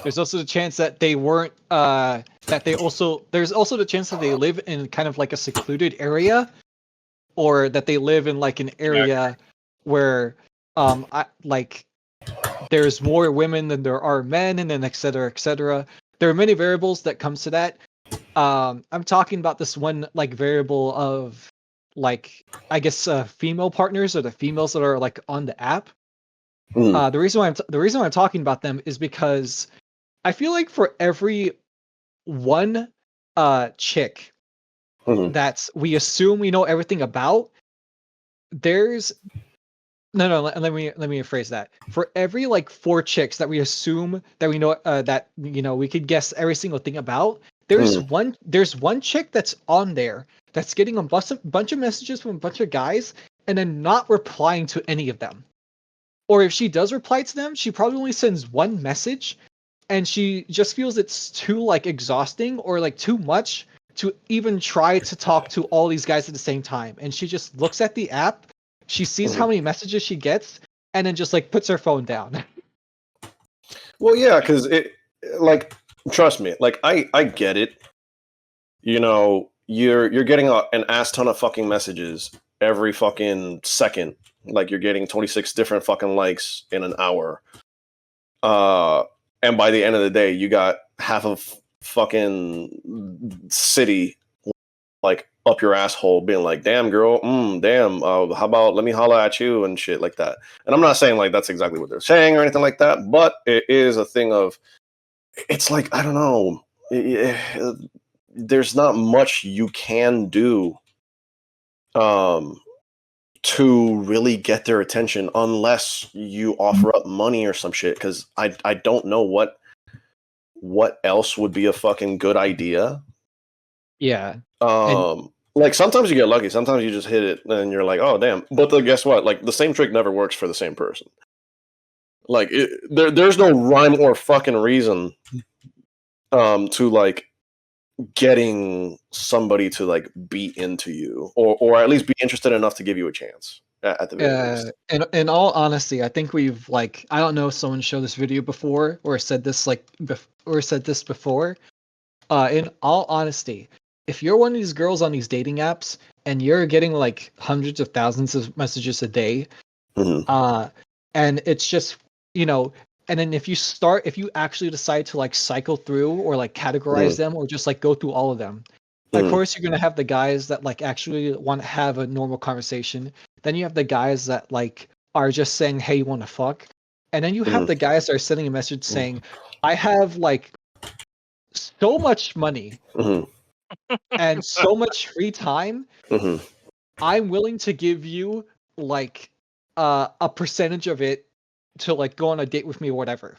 There's also the chance that they weren't there's also the chance that they live in kind of like a secluded area, or that they live in like an area where there's more women than there are men, and then et cetera, et cetera. There are many variables that comes to that. I'm talking about this one like variable of like, I guess, female partners, or the females that are like on the app. The reason why I'm talking about them is because I feel like for every one chick that we assume we know everything about, there's let me rephrase that. For every like 4 chicks that we assume that we know that we could guess every single thing about, there's one chick that's on there that's getting a bunch of messages from a bunch of guys and then not replying to any of them. Or if she does reply to them, she probably only sends one message, and she just feels it's too like exhausting or like too much to even try to talk to all these guys at the same time. And she just looks at the app, she sees how many messages she gets, and then just like puts her phone down. Well, yeah, because it, like, trust me, like I get it. You know, you're getting an ass ton of fucking messages every fucking second. Like you're getting 26 different fucking likes in an hour. And by the end of the day, you got half of fucking city like up your asshole being like, damn girl, damn, how about let me holla at you and shit like that. And I'm not saying like that's exactly what they're saying or anything like that, but it is a thing of, it's like, I don't know, there's not much you can do to really get their attention unless you offer up money or some shit, because I don't know what else would be a fucking good idea. Yeah. Like sometimes you get lucky, sometimes you just hit it and you're like, oh damn. But guess what? Like the same trick never works for the same person. Like there's no rhyme or fucking reason to like getting somebody to like be into you or at least be interested enough to give you a chance at the very least. In all honesty, I think we've like, I don't know if someone showed this video before or said this like before. In all honesty, if you're one of these girls on these dating apps and you're getting like hundreds of thousands of messages a day, and it's just, and then if you actually decide to like cycle through or like categorize them or just like go through all of them, of course you're gonna have the guys that like actually want to have a normal conversation. Then you have the guys that like are just saying, hey, you want to fuck? And then you have the guys that are sending a message saying, I have like so much money and so much free time. I'm willing to give you like a percentage of it to like go on a date with me or whatever.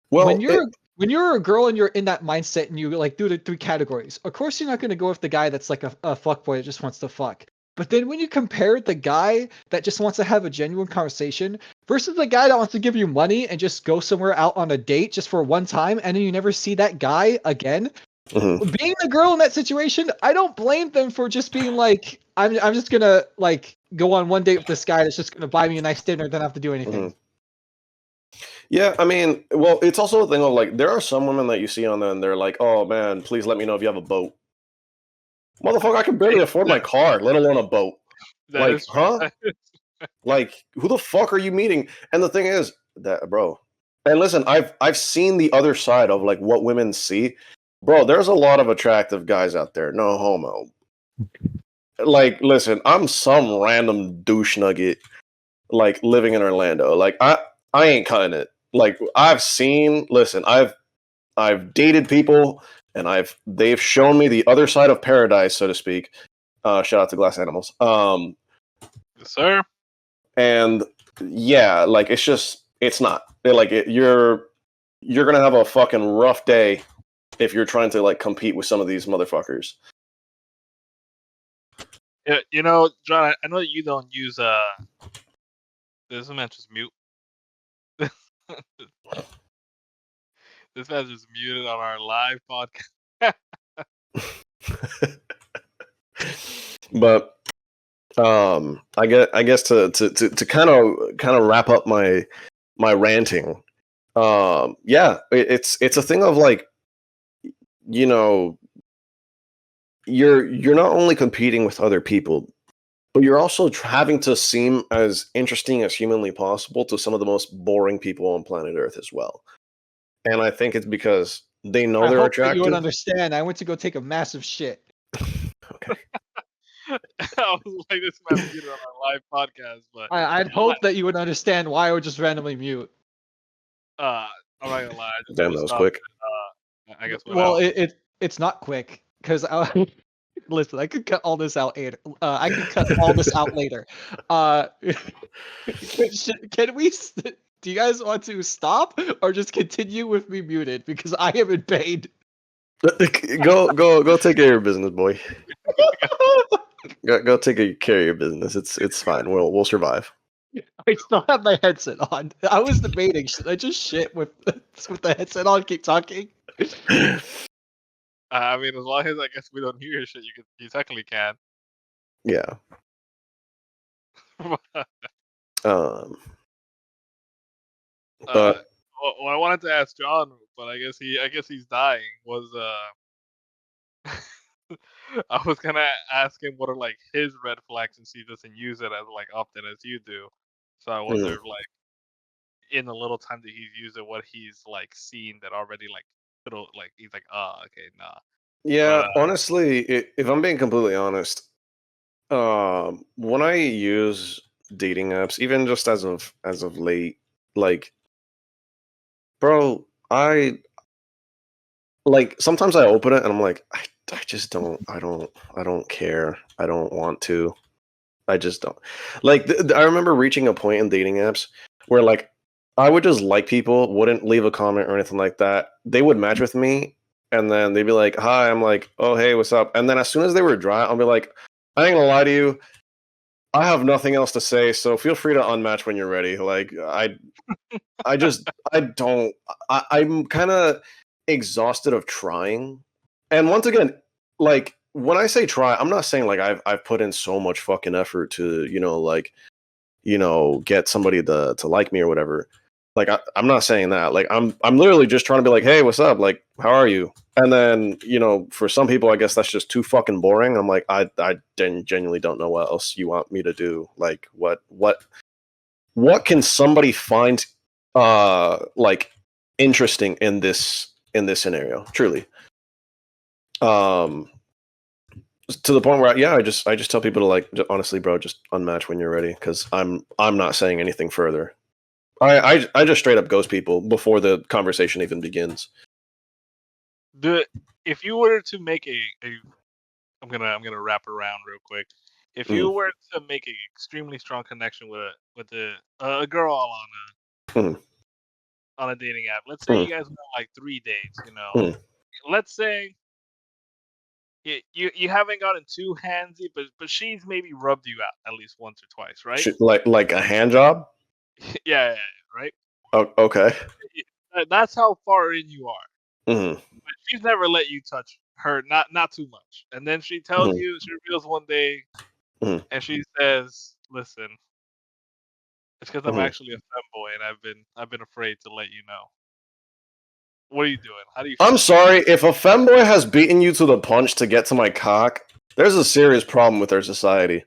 Well, when you're a girl and you're in that mindset and you like do the 3 categories, of course you're not going to go with the guy that's like a fuckboy that just wants to fuck. But then when you compare the guy that just wants to have a genuine conversation versus the guy that wants to give you money and just go somewhere out on a date just for one time and then you never see that guy again, being the girl in that situation, I don't blame them for just being like, I'm just gonna like go on one date with this guy that's just gonna buy me a nice dinner, then have to do anything. Yeah, I mean, well, it's also a thing of like, there are some women that you see on there and they're like, oh man, please let me know if you have a boat. Motherfucker, I can barely afford my car, let alone a boat. Like, huh? Like, who the fuck are you meeting? And the thing is that, bro, and listen, I've seen the other side of like what women see. Bro, there's a lot of attractive guys out there. No homo. Like, listen, I'm some random douche nugget, like living in Orlando. Like, I ain't cutting it. Like, I've dated people, and they've shown me the other side of paradise, so to speak. Shout out to Glass Animals. Yes, sir. And yeah, like it's not like you're gonna have a fucking rough day if you're trying to like compete with some of these motherfuckers. Yeah, John, I know that you don't use this man just mute. This man's just muted on our live podcast. But I guess to kind of wrap up my ranting. Yeah, it's a thing of like, you're not only competing with other people, but you're also having to seem as interesting as humanly possible to some of the most boring people on planet Earth as well. And I think it's because they know they're attractive. You would understand. I went to go take a massive shit. Okay. I was like, this man muted on our live podcast, but I'd hope that you would understand why I would just randomly mute. I'm not gonna lie. Damn, that was quick. I guess. Well, it's not quick because listen, I could cut all this out later. I could cut all this out later. Can we? Do you guys want to stop or just continue with me muted because I am in pain? Go take care of your business, boy. Go take care of your business. It's fine. We'll survive. I still have my headset on. I was debating. Should I just shit with the headset on? Keep talking. I mean, as long as I guess we don't hear your shit, you technically can. Yeah. What I wanted to ask John, but I guess he's dying. Was I was gonna ask him what are like his red flags since he doesn't use it as like often as you do. So I wonder if like in the little time that he's used it, what he's like seen that already like little like he's like, okay, nah. Yeah, honestly, if I'm being completely honest, when I use dating apps, even just as of late, like, bro, I like sometimes I open it and I'm like, I just don't, I don't care, I don't want to, I just don't. Like, I remember reaching a point in dating apps where like I would just like people, wouldn't leave a comment or anything like that. They would match with me, and then they'd be like, "Hi," I'm like, "Oh, hey, what's up?" And then as soon as they were dry, I'll be like, "I ain't gonna lie to you, I have nothing else to say, so feel free to unmatch when you're ready." Like, I just, I don't, I'm kind of exhausted of trying. And once again, like when I say try, I'm not saying like I've put in so much fucking effort to, get somebody to like me or whatever. Like I'm not saying that. Like I'm literally just trying to be like, hey, what's up? Like, how are you? And then, for some people, I guess that's just too fucking boring. I'm like, I genuinely don't know what else you want me to do. Like, what can somebody find like interesting in this scenario? Truly. To the point where I just tell people to like, honestly, bro, just unmatch when you're ready, because I'm not saying anything further. I just straight up ghost people before the conversation even begins. If you were to make I'm gonna wrap around real quick. If you were to make an extremely strong connection with a girl on a dating app, let's say you guys went like 3 dates, let's say you haven't gotten too handsy, but she's maybe rubbed you out at least once or twice, right? Like a hand job? yeah, right. Oh, okay. That's how far in you are. Mm-hmm. But she's never let you touch her, not too much. And then she tells you, she reveals one day, and she says, "Listen, it's because I'm actually a femboy, and I've been afraid to let you know." What are you doing? How do you feel? I'm sorry, if a femboy has beaten you to the punch to get to my cock, there's a serious problem with our society.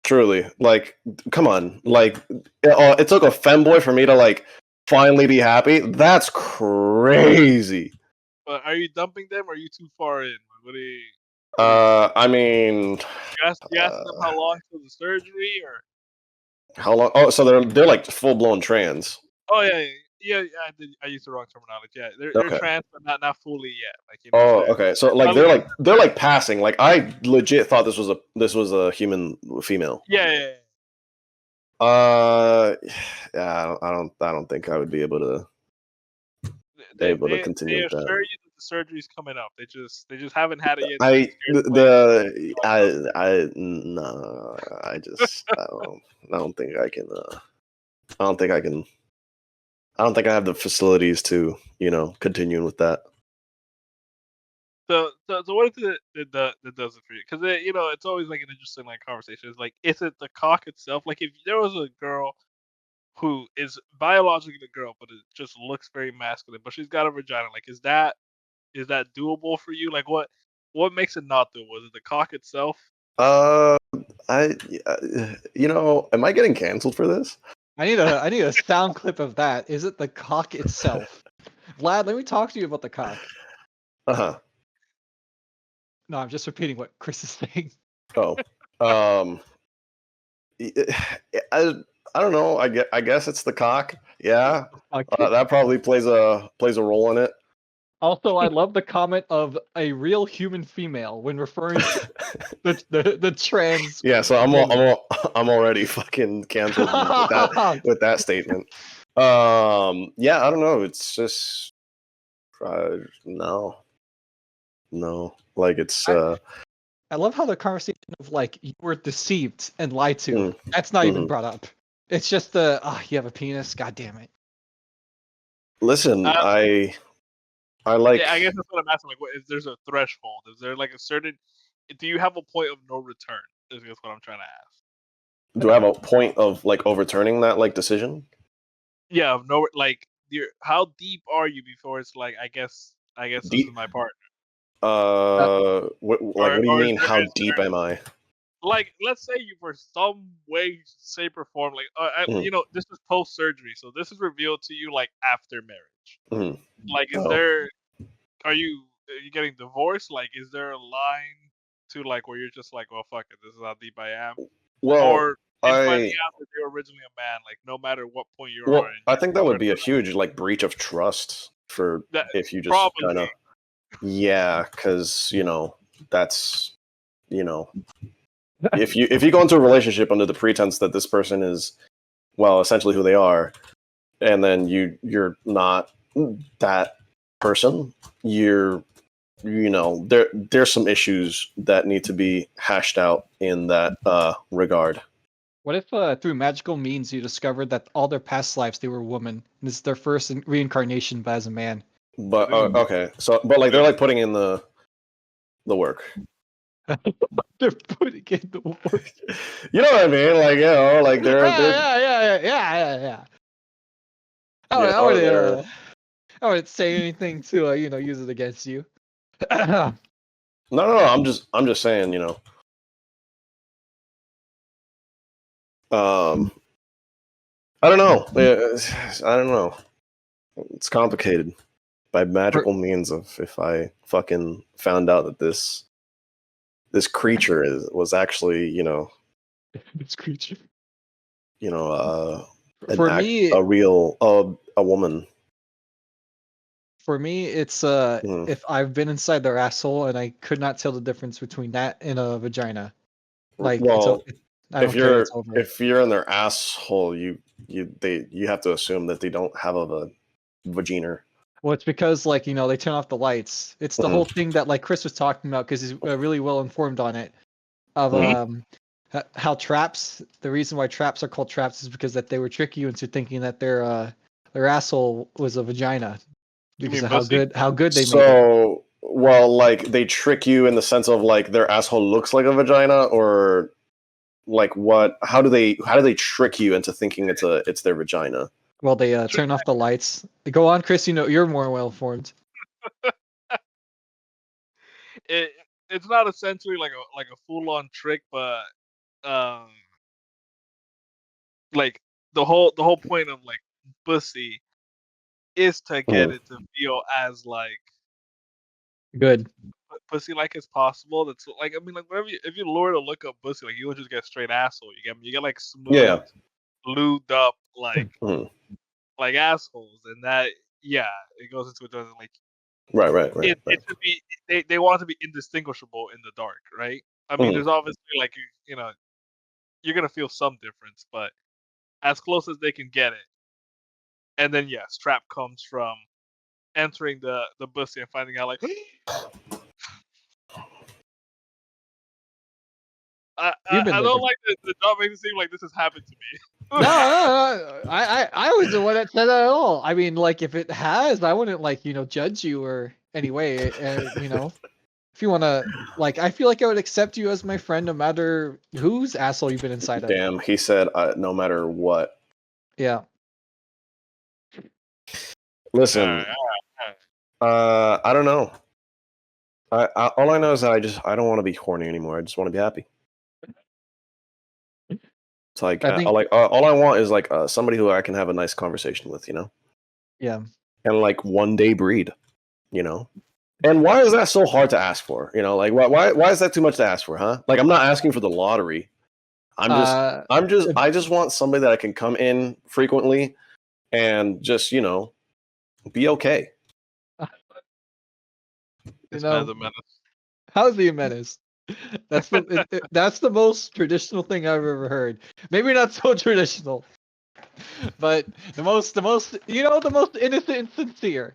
Truly, like, come on, like, it took a femboy for me to like finally be happy. That's crazy. But are you dumping them, or are you too far in? What are you? I mean, you asked them how long till the surgery, or how long? Oh, so they're like full blown trans. Oh yeah. I used the wrong terminology. Yeah, they're trans, but not fully yet. Like Oh, okay. So like they're like passing. Like I legit thought this was a human female. Yeah. Yeah. I don't think I would be able to They continue with that. assure you that the surgery's coming up. They just haven't had it yet. No. I don't think I can. I don't think I can. I don't think I have the facilities to continue with that. So what is it that does it for you? Because it's always like an interesting like conversation. It's like, is it the cock itself? Like if there was a girl who is biologically a girl, but it just looks very masculine, but she's got a vagina. Like, is that doable for you? Like, what makes it not doable? Is it the cock itself? Am I getting canceled for this? I need a sound clip of that. Is it the cock itself? Vlad, let me talk to you about the cock. Uh-huh. No, I'm just repeating what Chris is saying. Oh. I don't know. I guess it's the cock. Yeah. That probably plays a role in it. Also, I love the comment of a real human female when referring to the trans. Yeah, so I'm already fucking canceled with that statement. Yeah, I don't know. It's just no. Like it's I love how the conversation of like you were deceived and lied to. That's not even brought up. It's just the you have a penis. God damn it. Listen, I like. Yeah, I guess that's what I'm asking. Like, what, is there's a threshold? Is there like a certain? Do you have a point of no return? Is what I'm trying to ask. Do I have a point of like overturning that like decision? Yeah, no. Like, how deep are you before it's like? I guess this is my partner. What do you mean? How deep am I? Like, let's say you, for some way, shape, or form, like, this is post surgery, so this is revealed to you like after marriage. Like, are you getting divorced? Like, is there a line to like where you're just like, well, fuck it, this is how deep I am? Well, or finding out that you're originally a man, like no matter what point you are. I think that would be a huge like breach of trust for if you just kind of. Yeah, because that's if you go into a relationship under the pretense that this person is, well, essentially who they are, and then you're not that person, there's some issues that need to be hashed out in that regard. What if through magical means you discovered that all their past lives they were women, and this is their first reincarnation but as a man? But okay, so like they're like putting in the work. They're putting in the work. You know what I mean? Like like they're yeah. I wouldn't say anything to use it against you. No. I'm just saying, I don't know. I don't know. It's complicated. By magical means of if I fucking found out that this creature was actually, this creature, a real woman. For me, it's if I've been inside their asshole and I could not tell the difference between that and a vagina. Like, well, if you're in their asshole, you have to assume that they don't have a vagina. Well, it's because they turn off the lights. It's the whole thing that like Chris was talking about because he's really well informed on it. Of how traps. The reason why traps are called traps is because that they would trick you into thinking that their asshole was a vagina because of how good they made it. So, well, like they trick you in the sense of like their asshole looks like a vagina, or like what? How do they trick you into thinking it's their vagina? Well, they turn off the lights. Go on, Chris. You're more well informed. It's not essentially like a full on trick, but like the whole point of like pussy is to get it to feel as like good pussy like as possible. That's like, I mean, like whenever if you lure to look up pussy, like you don't just get straight asshole. You get like smooth, lubed up like assholes, and that it goes into it like right. It should be they want it to be indistinguishable in the dark, right? I mean, there's obviously like you're gonna feel some difference, but as close as they can get it. And then yes, trap comes from entering the pussy and finding out like I don't like the job makes it seem like this has happened to me. No. I was the one that said that at all. I mean, like if it has, I wouldn't like judge you or any way. If you want to, like, I feel like I would accept you as my friend no matter whose asshole you've been inside of. Damn, he said no matter what. Yeah. Listen, I don't know. All I know is that I don't want to be horny anymore. I just want to be happy. It's like all I want is like somebody who I can have a nice conversation with, Yeah. And like one day breed, And why is that so hard to ask for? Like why is that too much to ask for, huh? Like I'm not asking for the lottery. I just want somebody that I can come in frequently and just, be okay. The menace. How's the menace? That's that's the most traditional thing I've ever heard. Maybe not so traditional, but the most the most innocent and sincere.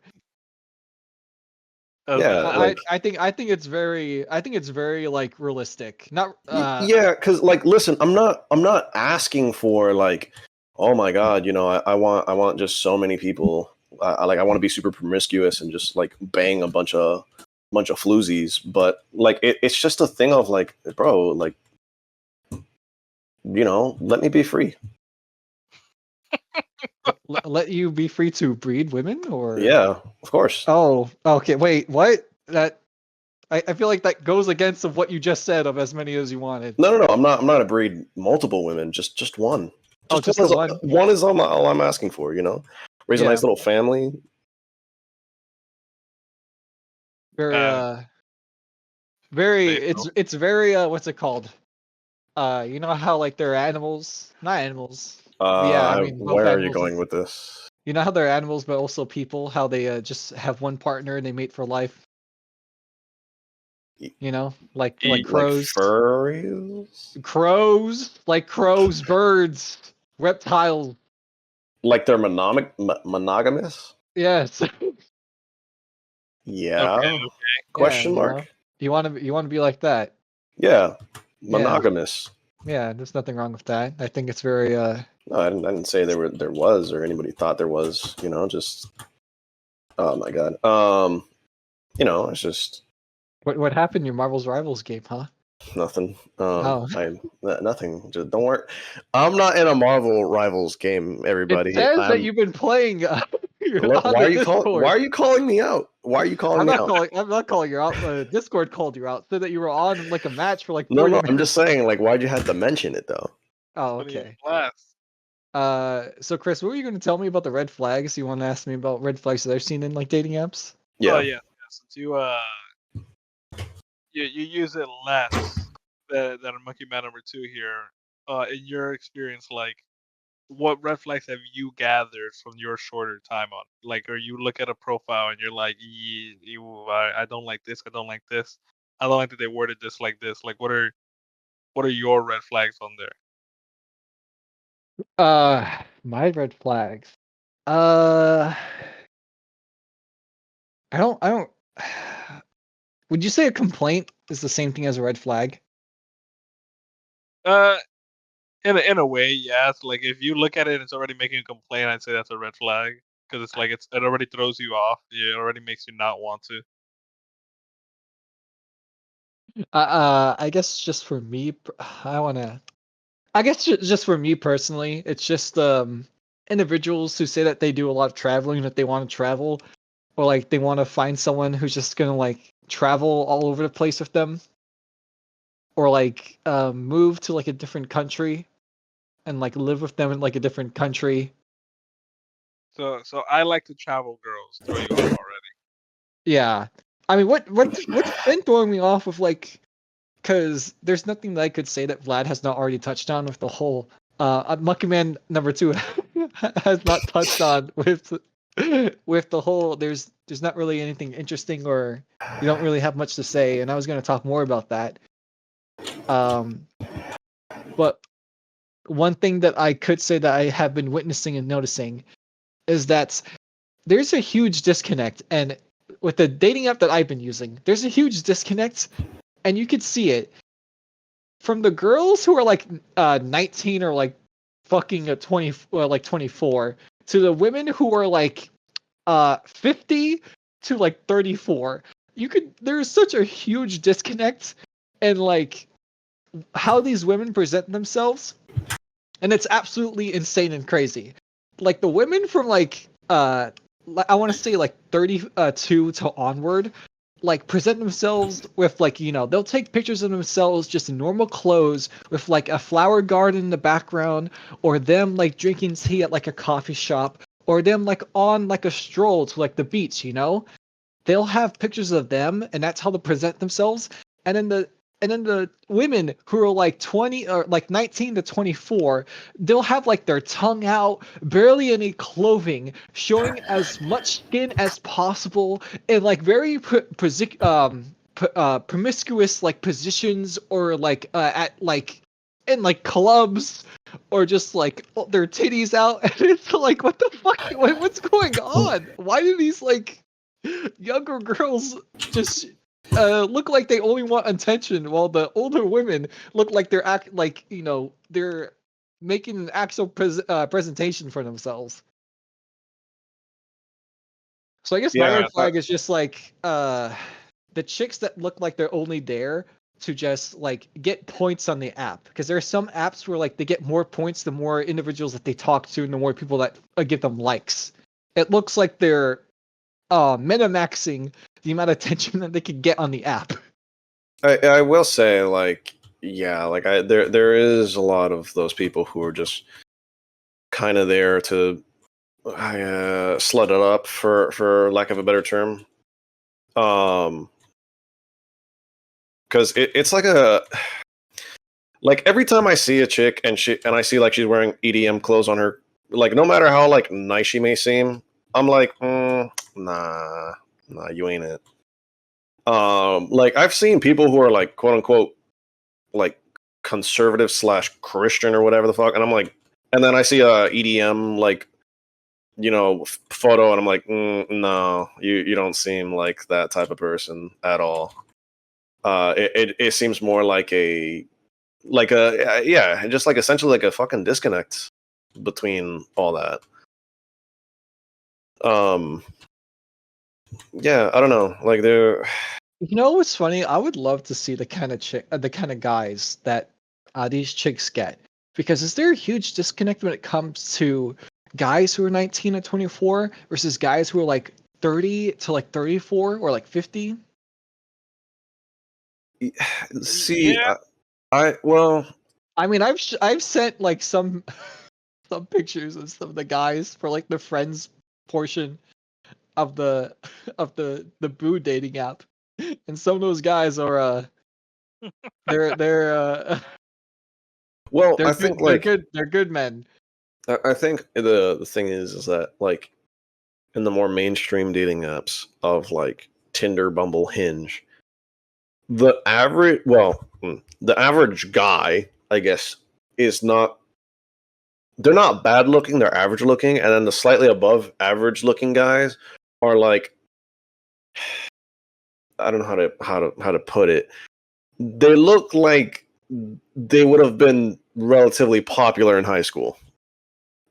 Yeah, I think it's very like realistic. Not yeah, because like, listen, I'm not asking for like, oh my god, I want just so many people. I want to be super promiscuous and just like bang a bunch of floozies, but like it's just a thing of like, bro, like, let me be free. let you be free to breed women, or yeah, of course. Oh, okay. Wait, what? That I feel like that goes against of what you just said of as many as you wanted. No, I'm not to breed multiple women. Just one. Just the one. One is all I'm asking for. Raise a nice little family. Very it's very what's it called? You know how like they're animals, not animals. Yeah, I mean where are you going with this? You know how they're animals, but also people. How they just have one partner and they mate for life. Like crows, like furries, birds, reptiles. Like they're monogamous. Yes. Yeah. Okay. Question mark. You want to be like that? Yeah. Monogamous. Yeah, there's nothing wrong with that. I think it's very No, I didn't say there was or anybody thought there was. Just. Oh my god. It's just. What happened in your Marvel's Rivals game, huh? Nothing. Nothing. Just don't worry. I'm not in a Marvel Rivals game. Everybody. It says that you've been playing. Why are you calling me out? Why are you calling me out? I'm not calling you out. Discord called you out. Said that you were on like a match for like 40 No, minutes. I'm just saying, like, why'd you have to mention it though? Oh, okay. So Chris, what were you going to tell me about the red flags? You want to ask me about red flags that I've seen in like dating apps? Yeah. Oh yeah. Since you use it less than Monkey Man number 2 here. In your experience, like, what red flags have you gathered from your shorter time on? Like, or you look at a profile and you're like, I don't like this. I don't like this. I don't like that they worded this like this. Like, what are your red flags on there? My red flags. I don't. Would you say a complaint is the same thing as a red flag? In a way, yes. Like, if you look at it, it's already making a complaint. I'd say that's a red flag because it's like it already throws you off. It already makes you not want to. I guess just for me, I guess just for me personally, it's just individuals who say that they do a lot of traveling, that they want to travel, or like they want to find someone who's just gonna like travel all over the place with them, or like move to like a different country and like live with them in like a different country. So I like to travel girls throw you off already. Yeah, I mean, what's been throwing me off with like, because there's nothing that I could say that Vlad has not already touched on with the whole Monkey Man number 2 has not touched on with the whole. There's not really anything interesting, or you don't really have much to say, and I was going to talk more about that. But one thing that I could say that I have been witnessing and noticing is that there's a huge disconnect, and with the dating app that I've been using, there's a huge disconnect, and you could see it from the girls who are like 19 or like fucking 20 or like 24 to the women who are like 50 to like 34. There's such a huge disconnect in like how these women present themselves, and it's absolutely insane and crazy. Like the women from like I want to say like 32 to onward, like present themselves with like, they'll take pictures of themselves just in normal clothes with like a flower garden in the background, or them like drinking tea at like a coffee shop, or them like on like a stroll to like the beach. They'll have pictures of them, and that's how they present themselves. And then the women who are like 20 or like 19 to 24, they'll have like their tongue out, barely any clothing, showing as much skin as possible, in like very promiscuous like positions, or like at like in like clubs, or just like their titties out. And it's like, what the fuck? What's going on? Why do these like younger girls just look like they only want attention, while the older women look like they're making an actual presentation for themselves. So I guess my red flag is just like the chicks that look like they're only there to just like get points on the app, because there are some apps where like they get more points the more individuals that they talk to and the more people that give them likes. It looks like they're minamaxing the amount of attention that they could get on the app. I will say, like, yeah, like there is a lot of those people who are just kind of there to slut it up, for lack of a better term. Because it's like every time I see a chick and I see like she's wearing EDM clothes on her, like no matter how like nice she may seem, I'm like, nah, you ain't it. Like I've seen people who are like quote unquote like conservative / Christian or whatever the fuck, and I'm like, and then I see a EDM like photo, and I'm like, no, you don't seem like that type of person at all. It seems more like just like essentially like a fucking disconnect between all that. Yeah, I don't know. Like they're. You know what's funny? I would love to see the kind of guys that these chicks get, because is there a huge disconnect when it comes to guys who are 19 and 24 versus guys who are like 30 to like 34 or like 50? See, Yeah. I mean, I've sent like some pictures of some of the guys for like the friends portion of the Boo dating app, and some of those guys are they're well, they're I good, think like they're good men. I think the thing is that like in the more mainstream dating apps of like Tinder, Bumble, Hinge, the average guy, I guess, is not. They're not bad looking. They're average looking, and then the slightly above average looking guys are like, I don't know how to put it. They look like they would have been relatively popular in high school.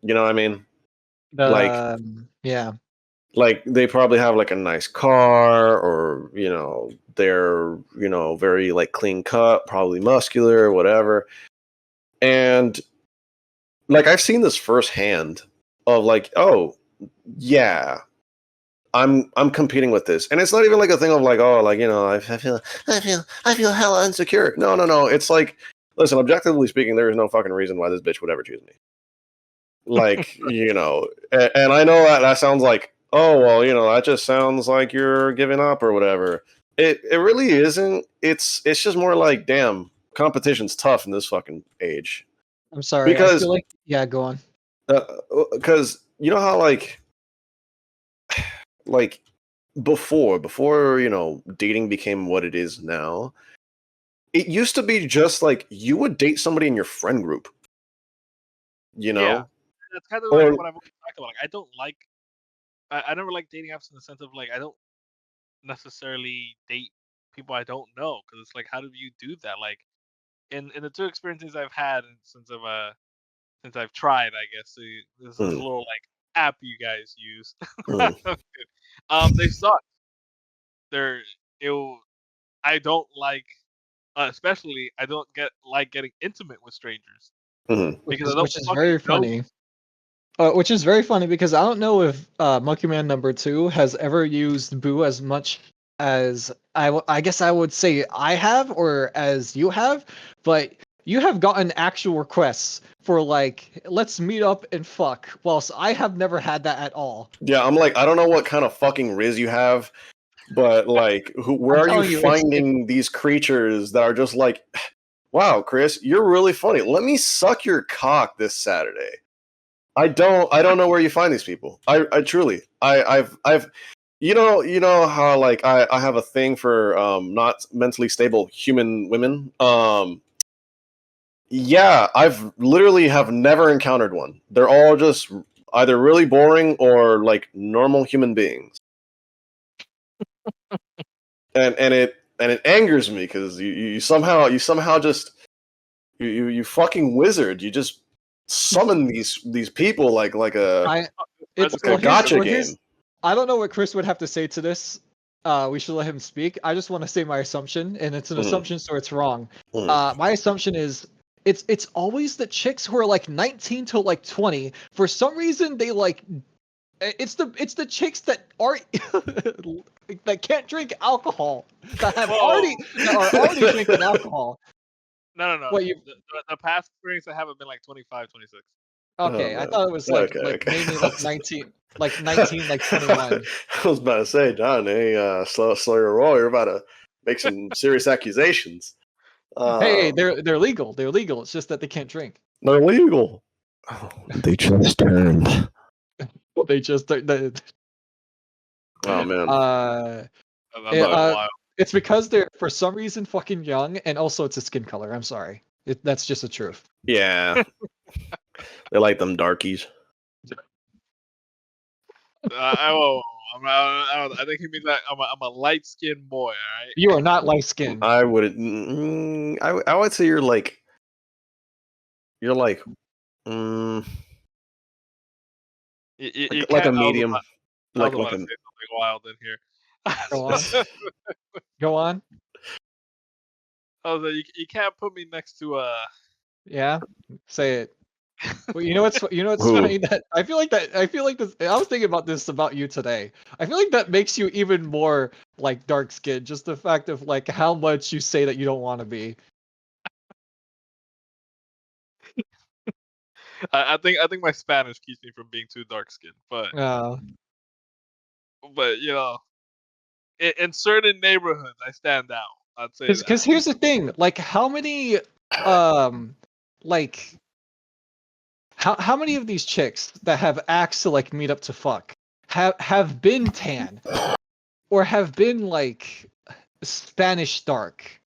You know what I mean? Yeah. Like they probably have like a nice car, or they're very like clean cut, probably muscular or whatever. And like I've seen this firsthand of like, oh yeah, I'm competing with this, and it's not even like a thing of like, oh, like I feel hella insecure. No. It's like, listen, objectively speaking, there is no fucking reason why this bitch would ever choose me. Like and I know that sounds like, oh well, that just sounds like you're giving up or whatever. It really isn't. It's just more like, damn, competition's tough in this fucking age. I'm sorry. I feel like, yeah, go on. Because you know how like before dating became what it is now, it used to be just like you would date somebody in your friend group. Yeah, that's kind of like what I've always talked about. Like, I never like dating apps in the sense of like I don't necessarily date people I don't know, because it's like, how do you do that? Like in the two experiences I've had since I've tried, I guess this little like app you guys use. They suck. I don't like, especially I don't like getting intimate with strangers, because which is very funny. Which is very funny because I don't know if Monkey Man #2 has ever used Boo as much as I guess I would say I have, or as you have, but you have gotten actual requests for like, let's meet up and fuck, whilst I have never had that at all. Yeah, I'm like, I don't know what kind of fucking riz you have, but like, where are you finding these creatures that are just like, wow, Chris, you're really funny. Let me suck your cock this Saturday. I don't know where you find these people. I truly, I've you know how like I have a thing for not mentally stable human women. Yeah, I've literally have never encountered one. They're all just either really boring or like normal human beings. and it angers me because you somehow just you fucking wizard. You just summon these people like a gotcha game. I don't know what Chris would have to say to this. We should let him speak. I just want to say my assumption, and it's an assumption, so it's wrong. My assumption is it's always the chicks who are like 19 to like 20. For some reason, they like it's the chicks that are that can't drink alcohol that are already drinking alcohol. No. What, the past experience I haven't been like 25, 26. Okay, I thought it was like maybe like 19, like 19, like 21. I was about to say, John, hey, slow your roll. You're about to make some serious accusations. Hey, they're legal. They're legal. It's just that they can't drink. They're legal. Oh, they just turned. They just oh man. It's because they're for some reason fucking young, and also it's a skin color. I'm sorry. That's just the truth. Yeah. They like them darkies. I think he means that I'm a light skinned boy. All right. You are not light skinned. I would say you're like like a medium. Like say something wild in here. Go on. Go on. I was like, you can't put me next to Yeah, say it. Well, you know what's funny, that I feel like this. I was thinking about this about you today. I feel like that makes you even more like dark skinned. Just the fact of like how much you say that you don't want to be. I think my Spanish keeps me from being too dark skinned, but you know, in certain neighborhoods I stand out. I'd say because here's the thing, like how many like how many of these chicks that have asked to like meet up to fuck have been tan or have been like Spanish dark?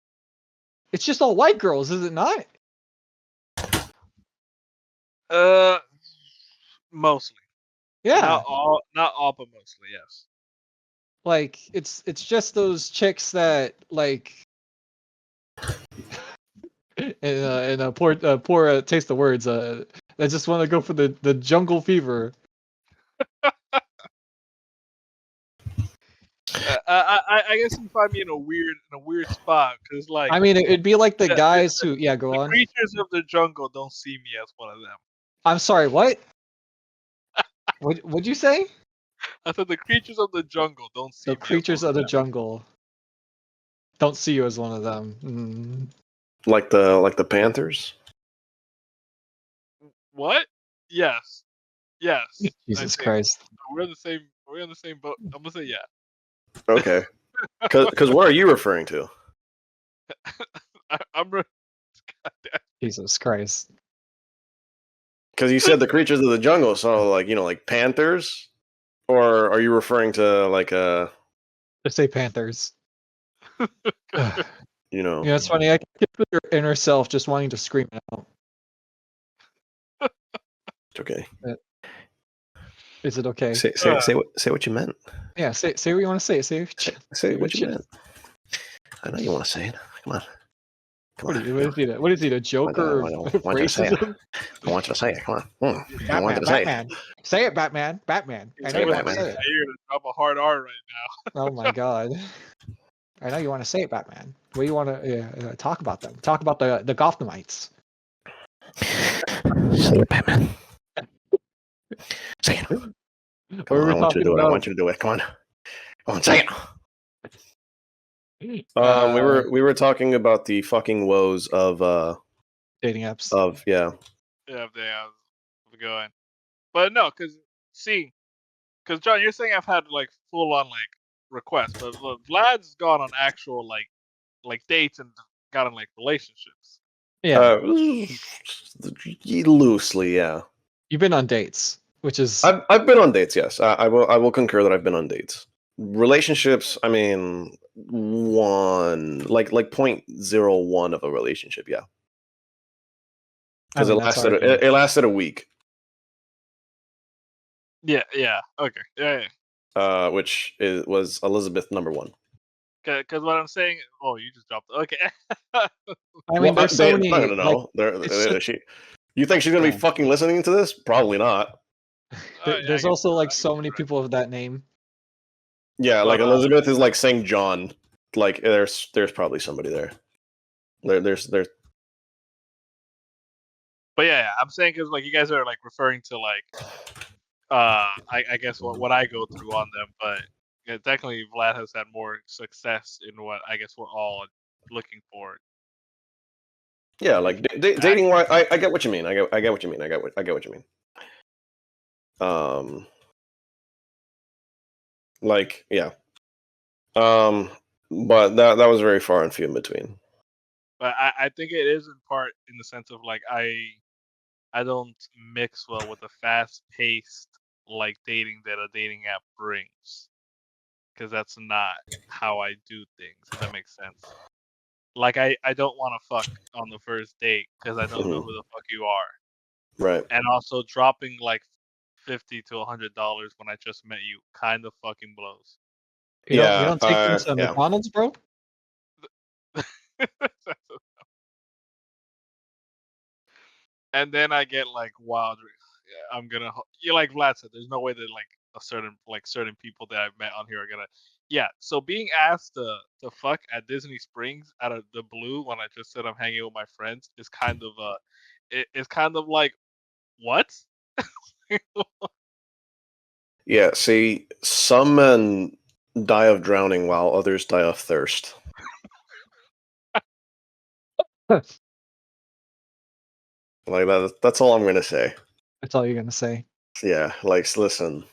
It's just all white girls, is it not? Mostly. Yeah. Not all, but mostly, yes. Like it's just those chicks that like in a poor taste of words, that just want to go for the jungle fever. I guess you find me in a weird spot because like I mean it'd be like the guys who go the on. Creatures of the jungle don't see me as one of them. I'm sorry, what? What'd you say? I said the creatures of the jungle don't see me. The creatures of the jungle don't see you as one of them. Like the Panthers? What? Yes. Jesus Christ. We're in the same boat. I'm gonna say yeah. Okay. Because what are you referring to? Jesus Christ. Because you said the creatures of the jungle, so like like panthers, or are you referring to like Just say panthers. It's funny. I can get your inner self just wanting to scream it out. It's okay. Is it okay? Say what you meant. Yeah, say what you want to say. Say what you meant. I know you want to say it. Come on. What is he, a joker? I want you to say it. I want you to say it. Come on. I want you to say it. Say it, Batman. Batman. I know you want to say it. You're gonna drop a hard R right now. Oh my god. I know you want to say it, Batman. What do you want to talk about them? Talk about the Gothamites. Say it, Batman. Say it. Come on, I want you to do it. I want you to do it. Come on. Come on, say it. We were talking about the fucking woes of dating apps. Yeah, going. But no, because John, you're saying I've had like full on like requests, but Vlad's gone on actual like dates and got in like relationships. Yeah, loosely, yeah. You've been on dates, which is I've been on dates. Yes, I will concur that I've been on dates. Relationships, I mean, 0.01 of a relationship, yeah. Because it lasted a week. Yeah. Okay. Yeah. Which was Elizabeth number 1. Because what I'm saying, oh, you just dropped. Okay. I mean, there's so many. Not gonna know. You think she's gonna be fucking listening to this? Probably not. There's also like so many people of that name. Yeah, like Elizabeth is like saying John. Like there's probably somebody there. There's. But yeah, I'm saying because like you guys are like referring to like, I guess what I go through on them, but yeah, technically Vlad has had more success in what I guess we're all looking for. Yeah, like dating. I get what you mean. I get what you mean. I get what you mean. Like yeah. But that was very far and few in between. But I think it is in part in the sense of like I don't mix well with the fast-paced like dating that a dating app brings, because that's not how I do things. If that makes sense. Like I don't want to fuck on the first date because I don't know who the fuck you are. Right. And also dropping like $50 to $100 when I just met you kind of fucking blows. You don't take them to McDonald's, bro? And then I get like wild. I'm gonna. Like Vlad said, there's no way that like certain people that I've met on here are gonna. Yeah. So being asked to fuck at Disney Springs out of the blue when I just said I'm hanging with my friends is kind of it's kind of like what? Yeah. See, some men die of drowning while others die of thirst. Like that's all I'm gonna say. That's all you're gonna say. Yeah, like listen.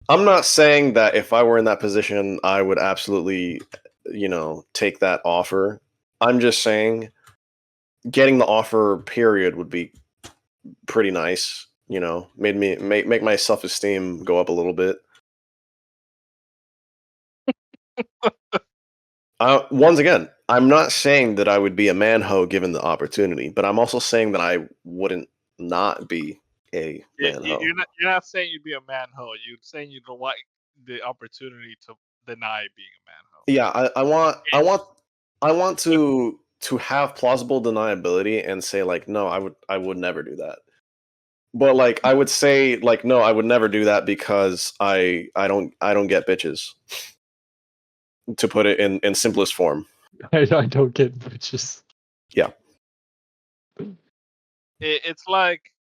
I'm not saying that if I were in that position, I would absolutely, take that offer. I'm just saying getting the offer period would be pretty nice, make my self-esteem go up a little bit. Once again, I'm not saying that I would be a man-ho given the opportunity, but I'm also saying that I wouldn't not be a man-ho. You're not saying you'd be a man-ho. You're saying you don't like the opportunity to deny being a man-ho. Yeah, I want to have plausible deniability and say like, no, I would never do that. But like I would say like, no, I would never do that because I don't get bitches. To put it in simplest form. I don't get bitches. Yeah. It's like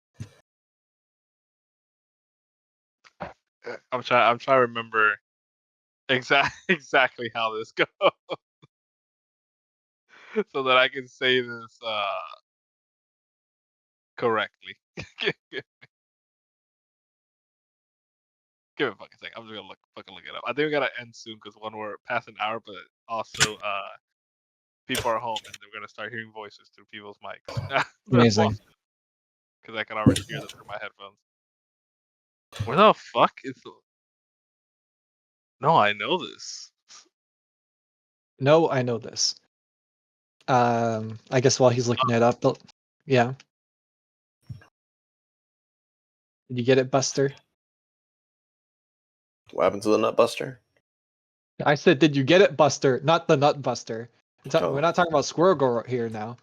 I'm trying to remember exactly how this goes so that I can say this correctly. Give me a fucking second. I'm just gonna fucking look it up. I think we gotta end soon because we're past an hour, but also people are home and they're gonna start hearing voices through people's mics. Amazing. Because I can already hear them through my headphones. Where the fuck is the... No, I know this. No, I know this. I guess while he's looking it up, yeah. Did you get it, Buster? What happened to the Nut Buster? I said, did you get it, Buster? Not the Nut Buster. We're not talking about Squirrel Girl here now.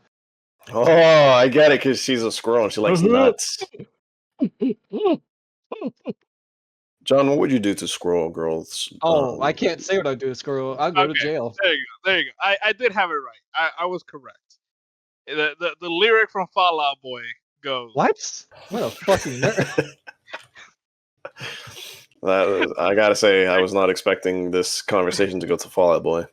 Oh, I get it, because she's a squirrel and she likes nuts. John, what would you do to Squirrel Girls? Oh, I can't say what I'd do to Squirrel. I'll go to jail. There you go. I did have it right. I was correct. The lyric from Fall Out Boy goes... What? What a fucking nerd. I gotta say, I was not expecting this conversation to go to Fall Out Boy.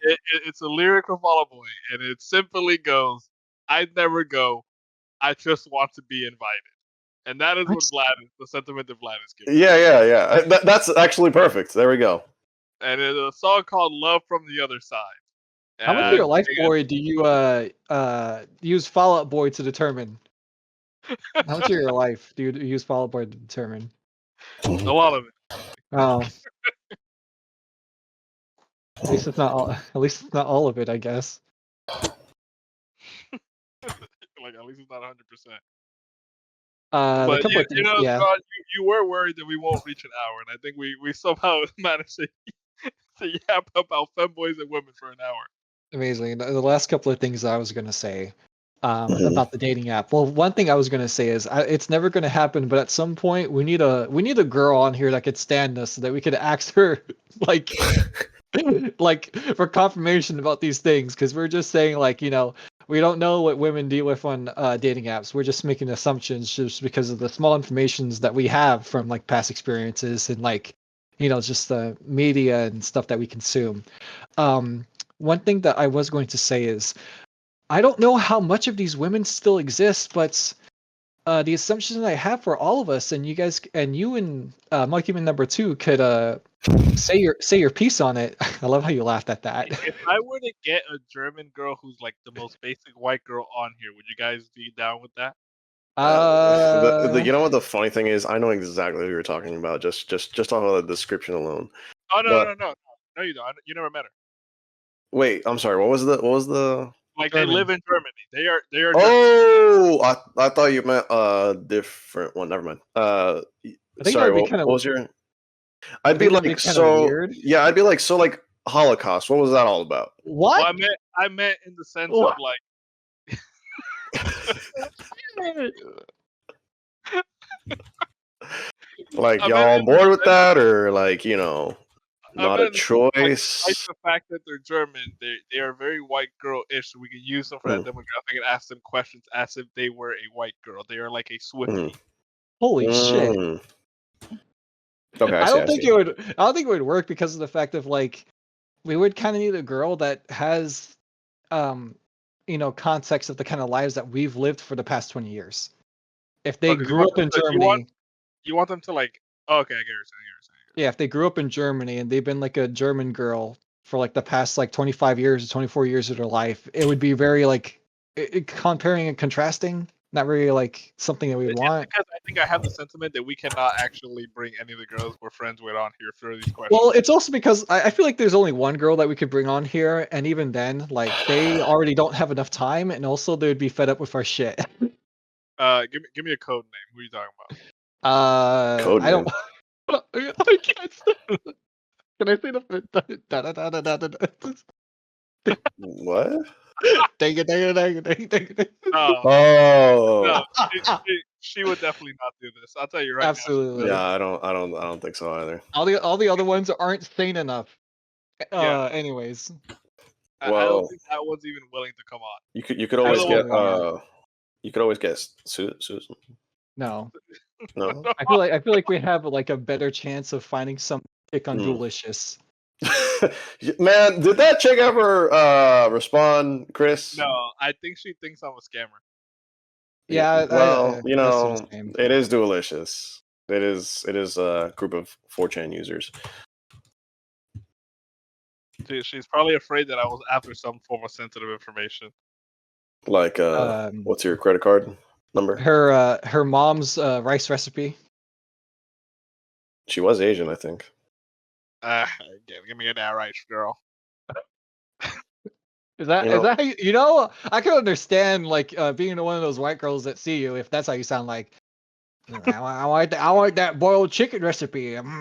It's a lyric from Fall Out Boy, and it simply goes, "I'd never go. I just want to be invited." And that is the sentiment that Vlad is giving. Yeah. That's actually perfect. There we go. And it's a song called "Love from the Other Side." How much of your life, boy, do you use Fall Out Boy to determine? How much of your life do you use Fall Out Boy to determine? A lot of it. Oh. At least it's not all. At least it's not all of it, I guess. Like at least it's not 100%. But John, you were worried that we won't reach an hour, and I think we somehow managed to to yap about femboys and women for an hour. Amazing. The last couple of things I was gonna say about the dating app. Well, one thing I was gonna say is it's never gonna happen, but at some point we need a girl on here that could stand us so that we could ask her like like for confirmation about these things, because we're just saying like, we don't know what women deal with on dating apps. We're just making assumptions just because of the small informations that we have from like past experiences and like, just the media and stuff that we consume. One thing that I was going to say is I don't know how much of these women still exist, but the assumptions I have for all of us, and you guys, and you and Monkey Man number 2 could say your piece on it. I love how you laughed at that. If I were to get a German girl who's like the most basic white girl on here, would you guys be down with that? You know what the funny thing is? I know exactly who you're talking about. Just off of the description alone. Oh no, you don't. You never met her. Wait, I'm sorry. What was the? Like German. They live in Germany. They are. Oh, I thought you meant a different one. Never mind. Sorry. What was your? I'd be like so weird. Yeah, I'd be like so like Holocaust. What was that all about? What? Well, I meant in the sense of like. Like y'all on board with that, or like not a choice? Like the fact that they're German, they are very white girl-ish. So we can use them for that demographic and ask them questions as if they were a white girl. They are like a Swiftie. Holy shit! Okay, I don't think it would work because of the fact of like we would kind of need a girl that has context of the kind of lives that we've lived for the past 20 years. If they grew up in Germany, you want them to like. Oh, okay, I get what you're saying. Yeah, if they grew up in Germany and they've been like a German girl for like the past like 25 years or 24 years of their life, it would be very like comparing and contrasting. Not really like something that we want. Because I think I have the sentiment that we cannot actually bring any of the girls we're friends with on here for these questions. Well, it's also because I feel like there's only one girl that we could bring on here, and even then, like they already don't have enough time, and also they would be fed up with our shit. Give me a code name. Who are you talking about? Code I don't. name. I can't. Can I say the? What? Dang it. Oh. No, she would definitely not do this. I'll tell you right Absolutely. now. Yeah, I don't think so either. All the other ones aren't sane enough. Anyways. Well, I don't think that one's even willing to come on. You could always get you could always get Susan. No. No. I feel like we have like a better chance of finding some kick on Delicious. Man, did that chick ever respond, Chris? No, I think she thinks I'm a scammer. Yeah, well, it is Delicious. It is a group of 4chan users. She's probably afraid that I was after some form of sensitive information. Like, what's your credit card number? Her mom's rice recipe. She was Asian, I think. Give me that rice, girl. Is that how I can understand like being one of those white girls that see you if that's how you sound like. I want that boiled chicken recipe. Give me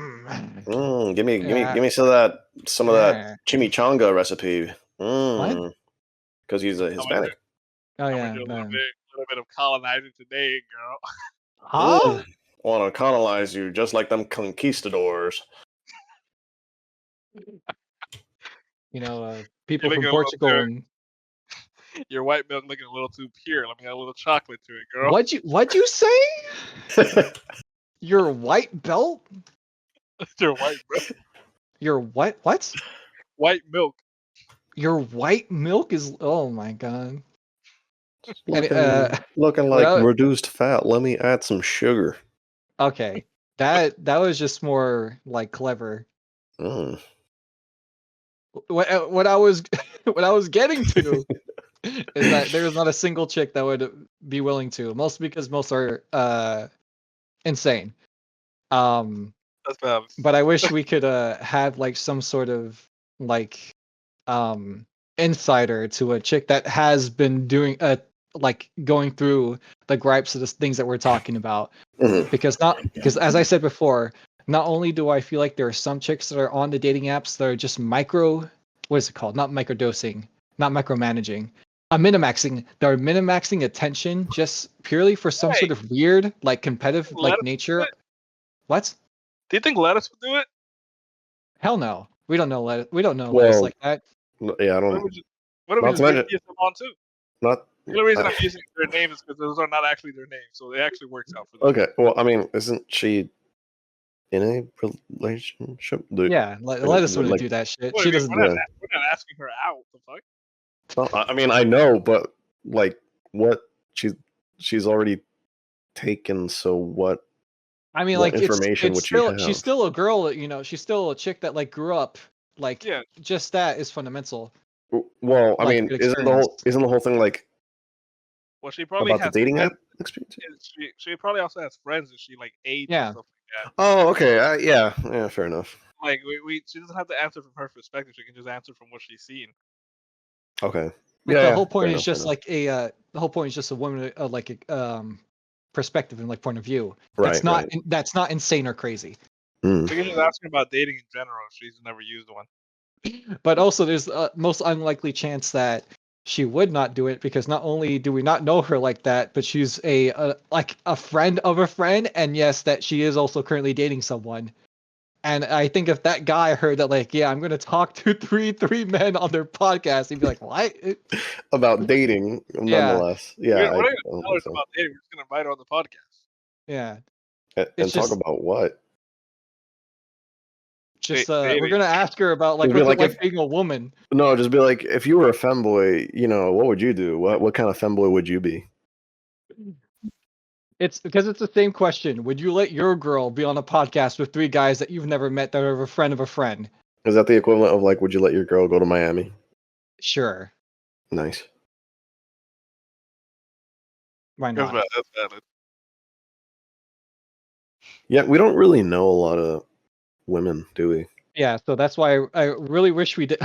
some of that chimichanga recipe. What? Because he's a Hispanic. Oh yeah, a little bit of colonizing today, girl. Huh? Want to colonize you just like them conquistadors. People from Portugal and your white milk looking a little too pure. Let me add a little chocolate to it, girl. What'd you say? Your white belt? Your white belt. Your what? What? White milk. Your white milk is. Oh my god. Looking like reduced fat. Let me add some sugar. Okay, that was just more like clever. What I was getting to is that there's not a single chick that would be willing to. Mostly because most are insane. That's bad. But I wish we could have like some sort of like insider to a chick that has been doing like going through the gripes of the things that we're talking about. Because as I said before, not only do I feel like there are some chicks that are on the dating apps that are just what is it called? Not microdosing, not micromanaging. Minimaxing. They're minimaxing attention just purely for some sort of weird, like competitive, like nature. What? Do you think Lettuce would do it? Hell no. We don't know Lettuce. We don't know Lettuce like that. Yeah, I don't. What if we just bring them on too? Not. The only reason I'm using their names is because those are not actually their names, so it actually works out for them. Okay. Well, I mean, isn't she in a relationship? Yeah, Lettuce wouldn't do that shit. She doesn't. We're not asking her out. The fuck? No, I mean, I know, but like, what she's already taken. So what? I mean, what like information it's would still, she have? she's still a girl. She's still a chick that like grew up. Like, just that is fundamental. Well, I like, mean, isn't the whole thing like? Well, she probably about has the dating app experience. She probably also has friends that she like aids Yeah. and stuff like that. Oh, okay. Yeah, fair enough. Like she doesn't have to answer from her perspective. She can just answer from what she's seen. Okay. Like, the whole point is just like the whole point is just a woman like a perspective and like point of view. That's not that's not insane or crazy. So you're just asking about dating in general. She's never used one. But also, there's a most unlikely chance that she would not do it because not only do we not know her like that, but she's like a friend of a friend, and yes, that she is also currently dating someone. And I think if that guy heard that, like, yeah, I'm gonna talk to three men on their podcast, he'd be like, what? About dating, nonetheless. Yeah. We're not gonna tell her about dating. We're just gonna invite her on the podcast. Yeah. And talk about what? Just we're gonna ask her about like what's it like being a woman. No, just be like, if you were a femboy, what would you do? What kind of femboy would you be? It's because it's the same question. Would you let your girl be on a podcast with 3 guys that you've never met that are a friend of a friend? Is that the equivalent of like, would you let your girl go to Miami? Sure. Nice. Why not? That's valid. Yeah, we don't really know a lot of women, do we? Yeah, so that's why I really wish we did.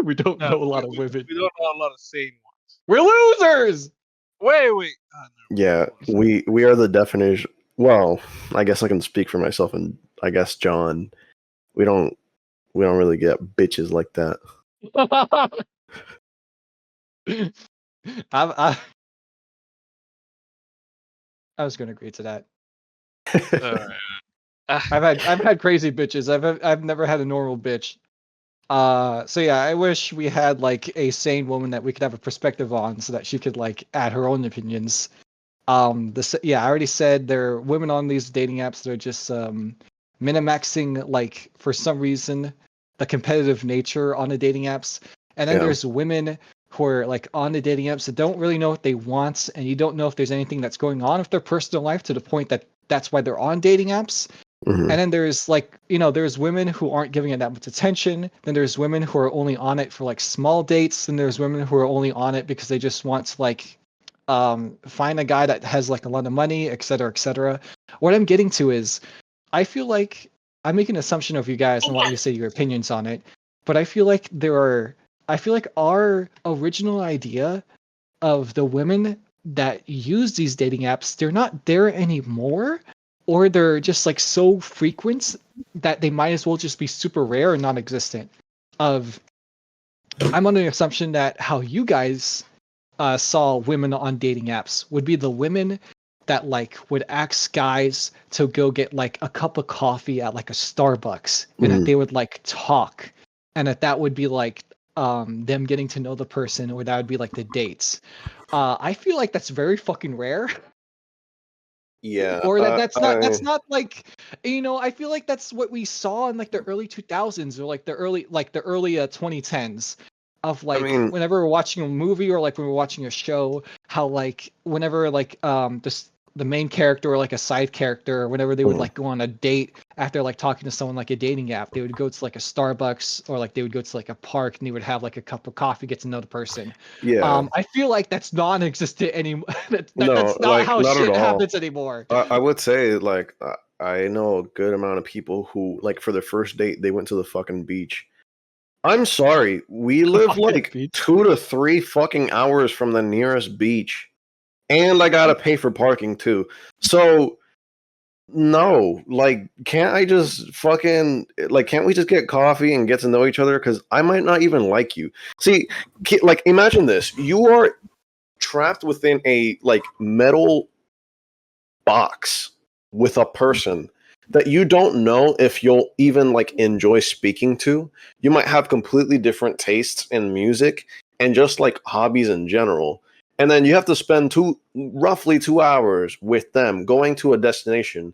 We don't know a lot of women. We don't know a lot of sane ones. We're losers. Wait. Yeah, we are the definition. Well, I guess I can speak for myself, and I guess John. We don't really get bitches like that. I was gonna agree to that. I've had crazy bitches. I've never had a normal bitch. So yeah, I wish we had like a sane woman that we could have a perspective on, so that she could like add her own opinions. I already said there are women on these dating apps that are just minimaxing, like, for some reason, the competitive nature on the dating apps, and then there's women who are like on the dating apps that don't really know what they want, and you don't know if there's anything that's going on with their personal life to the point that that's why they're on dating apps. Mm-hmm. And then there's like, there's women who aren't giving it that much attention. Then there's women who are only on it for like small dates. And there's women who are only on it because they just want to like find a guy that has like a lot of money, et cetera, et cetera. What I'm getting to is, I feel like I'm making an assumption of you guys and want you to say your opinions on it. But I feel like our original idea of the women that use these dating apps, they're not there anymore. Or they're just like so frequent that they might as well just be super rare and non-existent. I'm under the assumption that how you guys saw women on dating apps would be the women that like would ask guys to go get like a cup of coffee at like a Starbucks, and that they would like talk, and that would be like them getting to know the person, or that would be like the dates. I feel like that's very fucking rare. Yeah. Or that's not like, I feel like that's what we saw in like the early 2000s or like the early 2010s of like, whenever we're watching a movie or like when we're watching a show, how like whenever like the main character or like a side character, whenever they would like go on a date after like talking to someone like a dating app, they would go to like a Starbucks or like they would go to like a park and they would have like a cup of coffee, get to know the person. Yeah. I feel like that's non-existent anymore. That's not how not shit happens anymore. I would say like I know a good amount of people who like for their first date they went to the fucking beach. I'm sorry, we live like 2 to 3 fucking hours from the nearest beach. And I gotta pay for parking too. So No, like, can't I just fucking like? Can't we just get coffee and get to know each other? Because I might not even like you. See, like, imagine this: you are trapped within a like metal box with a person that you don't know if you'll even like enjoy speaking to. You might have completely different tastes in music and just like hobbies in general. And then you have to spend roughly 2 hours with them going to a destination,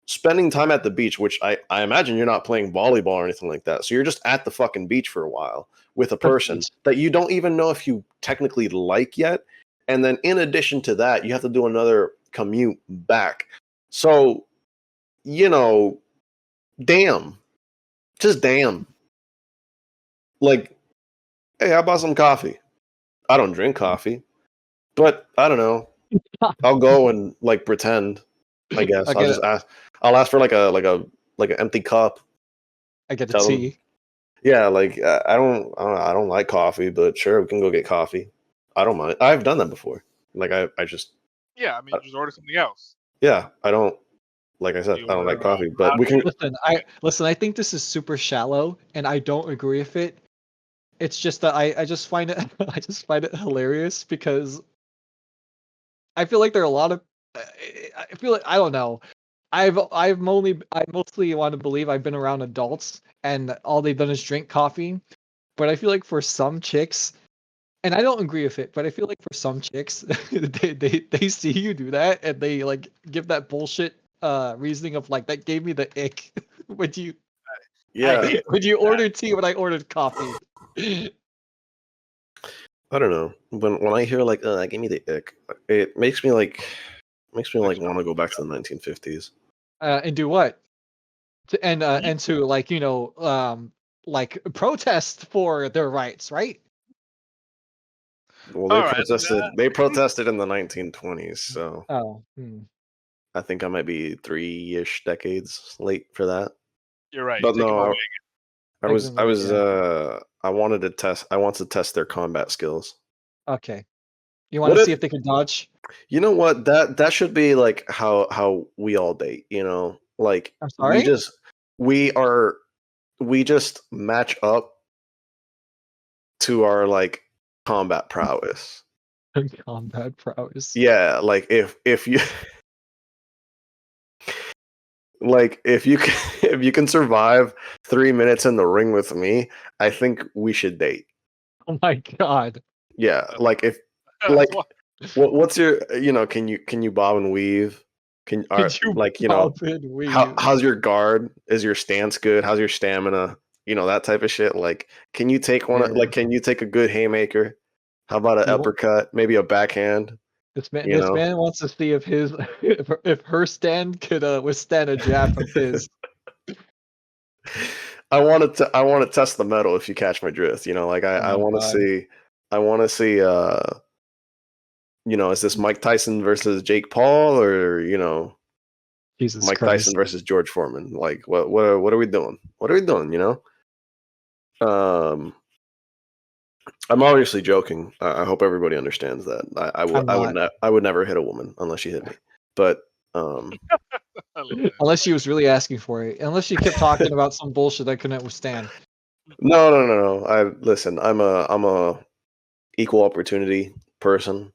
spending time at the beach, which I imagine you're not playing volleyball or anything like that. So you're just at the fucking beach for a while with a person that you don't even know if you technically like yet. And then in addition to that, you have to do another commute back. So, damn. Just damn. Like, hey, I bought some coffee. I don't drink coffee. But I don't know. I'll go and like pretend, I guess. I'll ask for like an empty cup. I get a tea. Yeah, like I don't like coffee, but sure, we can go get coffee. I don't mind. I've done that before. Like I just just order something else. Yeah, I don't. Like I said, I don't like coffee, but we can listen. I think this is super shallow, and I don't agree with it. It's just that I just find it I just find it hilarious because I feel like there are a lot of I feel like I don't know. I mostly want to believe I've been around adults and all they've done is drink coffee, but I feel like for some chicks, and I don't agree with it, but I feel like for some chicks, they see you do that and they like give that bullshit reasoning of like that gave me the ick. Would you order tea when I ordered coffee? I don't know. When I hear like that gave me the ick, it makes me like want to go back to the 1950s. And do what? And to like like protest for their rights, right? Well, they protested in the 1920s, so I think I might be 3-ish decades late for that. You're right. But no, I wanted to test their combat skills. Okay. You want to see if they can dodge? You know what? That should be like how we all date, Like I'm sorry? we just match up to our like combat prowess. Combat prowess. Yeah, like if you like if you can survive 3 minutes in the ring with me, I think we should date. Oh my god. Yeah, like if like what's your can you bob and weave? How's your guard? Is your stance good? How's your stamina? That type of shit. Like, can you take can you take a good haymaker? How about an uppercut? Maybe a backhand? This man wants to see if if her stand could withstand a jab from his. I want to test the metal, if you catch my drift. I want to see. Is this Mike Tyson versus Jake Paul, or Jesus Mike Christ. Tyson versus George Foreman? Like, what are we doing? What are we doing? I'm obviously joking. I hope everybody understands that. I would never hit a woman unless she hit me. But unless she was really asking for it. Unless she kept talking about some bullshit I couldn't withstand. No. Listen. I'm a equal opportunity person.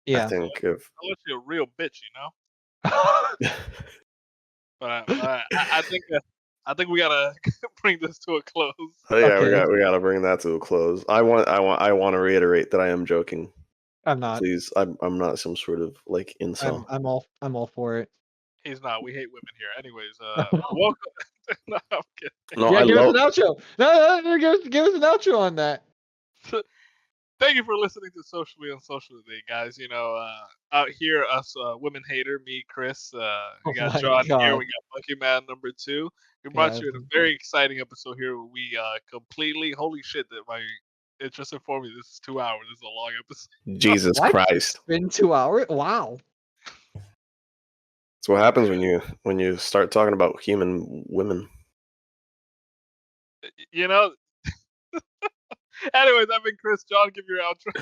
Yeah. I think unless you're a real bitch, But I think we gotta bring this to a close. Yeah, okay. we gotta bring that to a close. I want to reiterate that I am joking. I'm not. Please, I'm not some sort of like incel. I'm all for it. He's not. We hate women here. Anyways, welcome. No, I'm kidding. No, yeah, give us an outro. No, give us an outro on that. Thank you for listening to Socially Unsocial today, guys. Out here, us women hater, me, Chris. We got John here. We got Monkey Man number 2. We brought you in a very exciting episode here. We completely, holy shit, that it just informed me this is 2 hours. This is a long episode. Jesus Christ! It's been 2 hours. Wow. That's what happens when you start talking about human women. Anyways, I've been Chris. John, give your outro.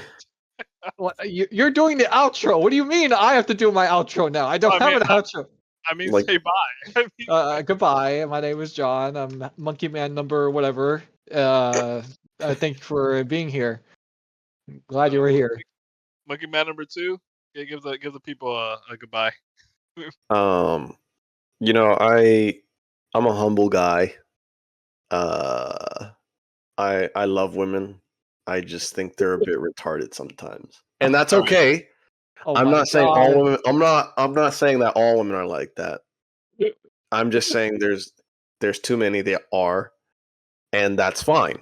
What, you're doing the outro. What do you mean I have to do my outro now? I don't have an outro. I mean, Like- say bye. Goodbye. My name is John. I'm Monkey Man number whatever. Thank you for being here. Glad you were here. Monkey Man number 2. Yeah, give the people a goodbye. You know, I'm a humble guy. I love women. I just think they're a bit retarded sometimes, and that's okay. Oh I'm my not saying God. all women. I'm not saying that all women are like that. I'm just saying there's too many that are, and that's fine.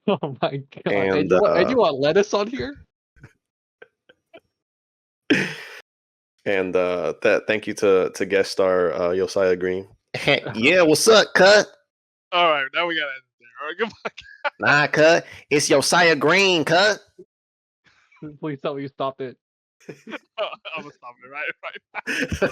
Oh my God. And, And you want lettuce on here? And thank you to guest star Josiah Green. Yeah, what's up, cut? All right, now we gotta end it there. All right, goodbye. Nah, cut. It's Josiah Green, cut. Please tell me you stopped it. I'm gonna stop it right.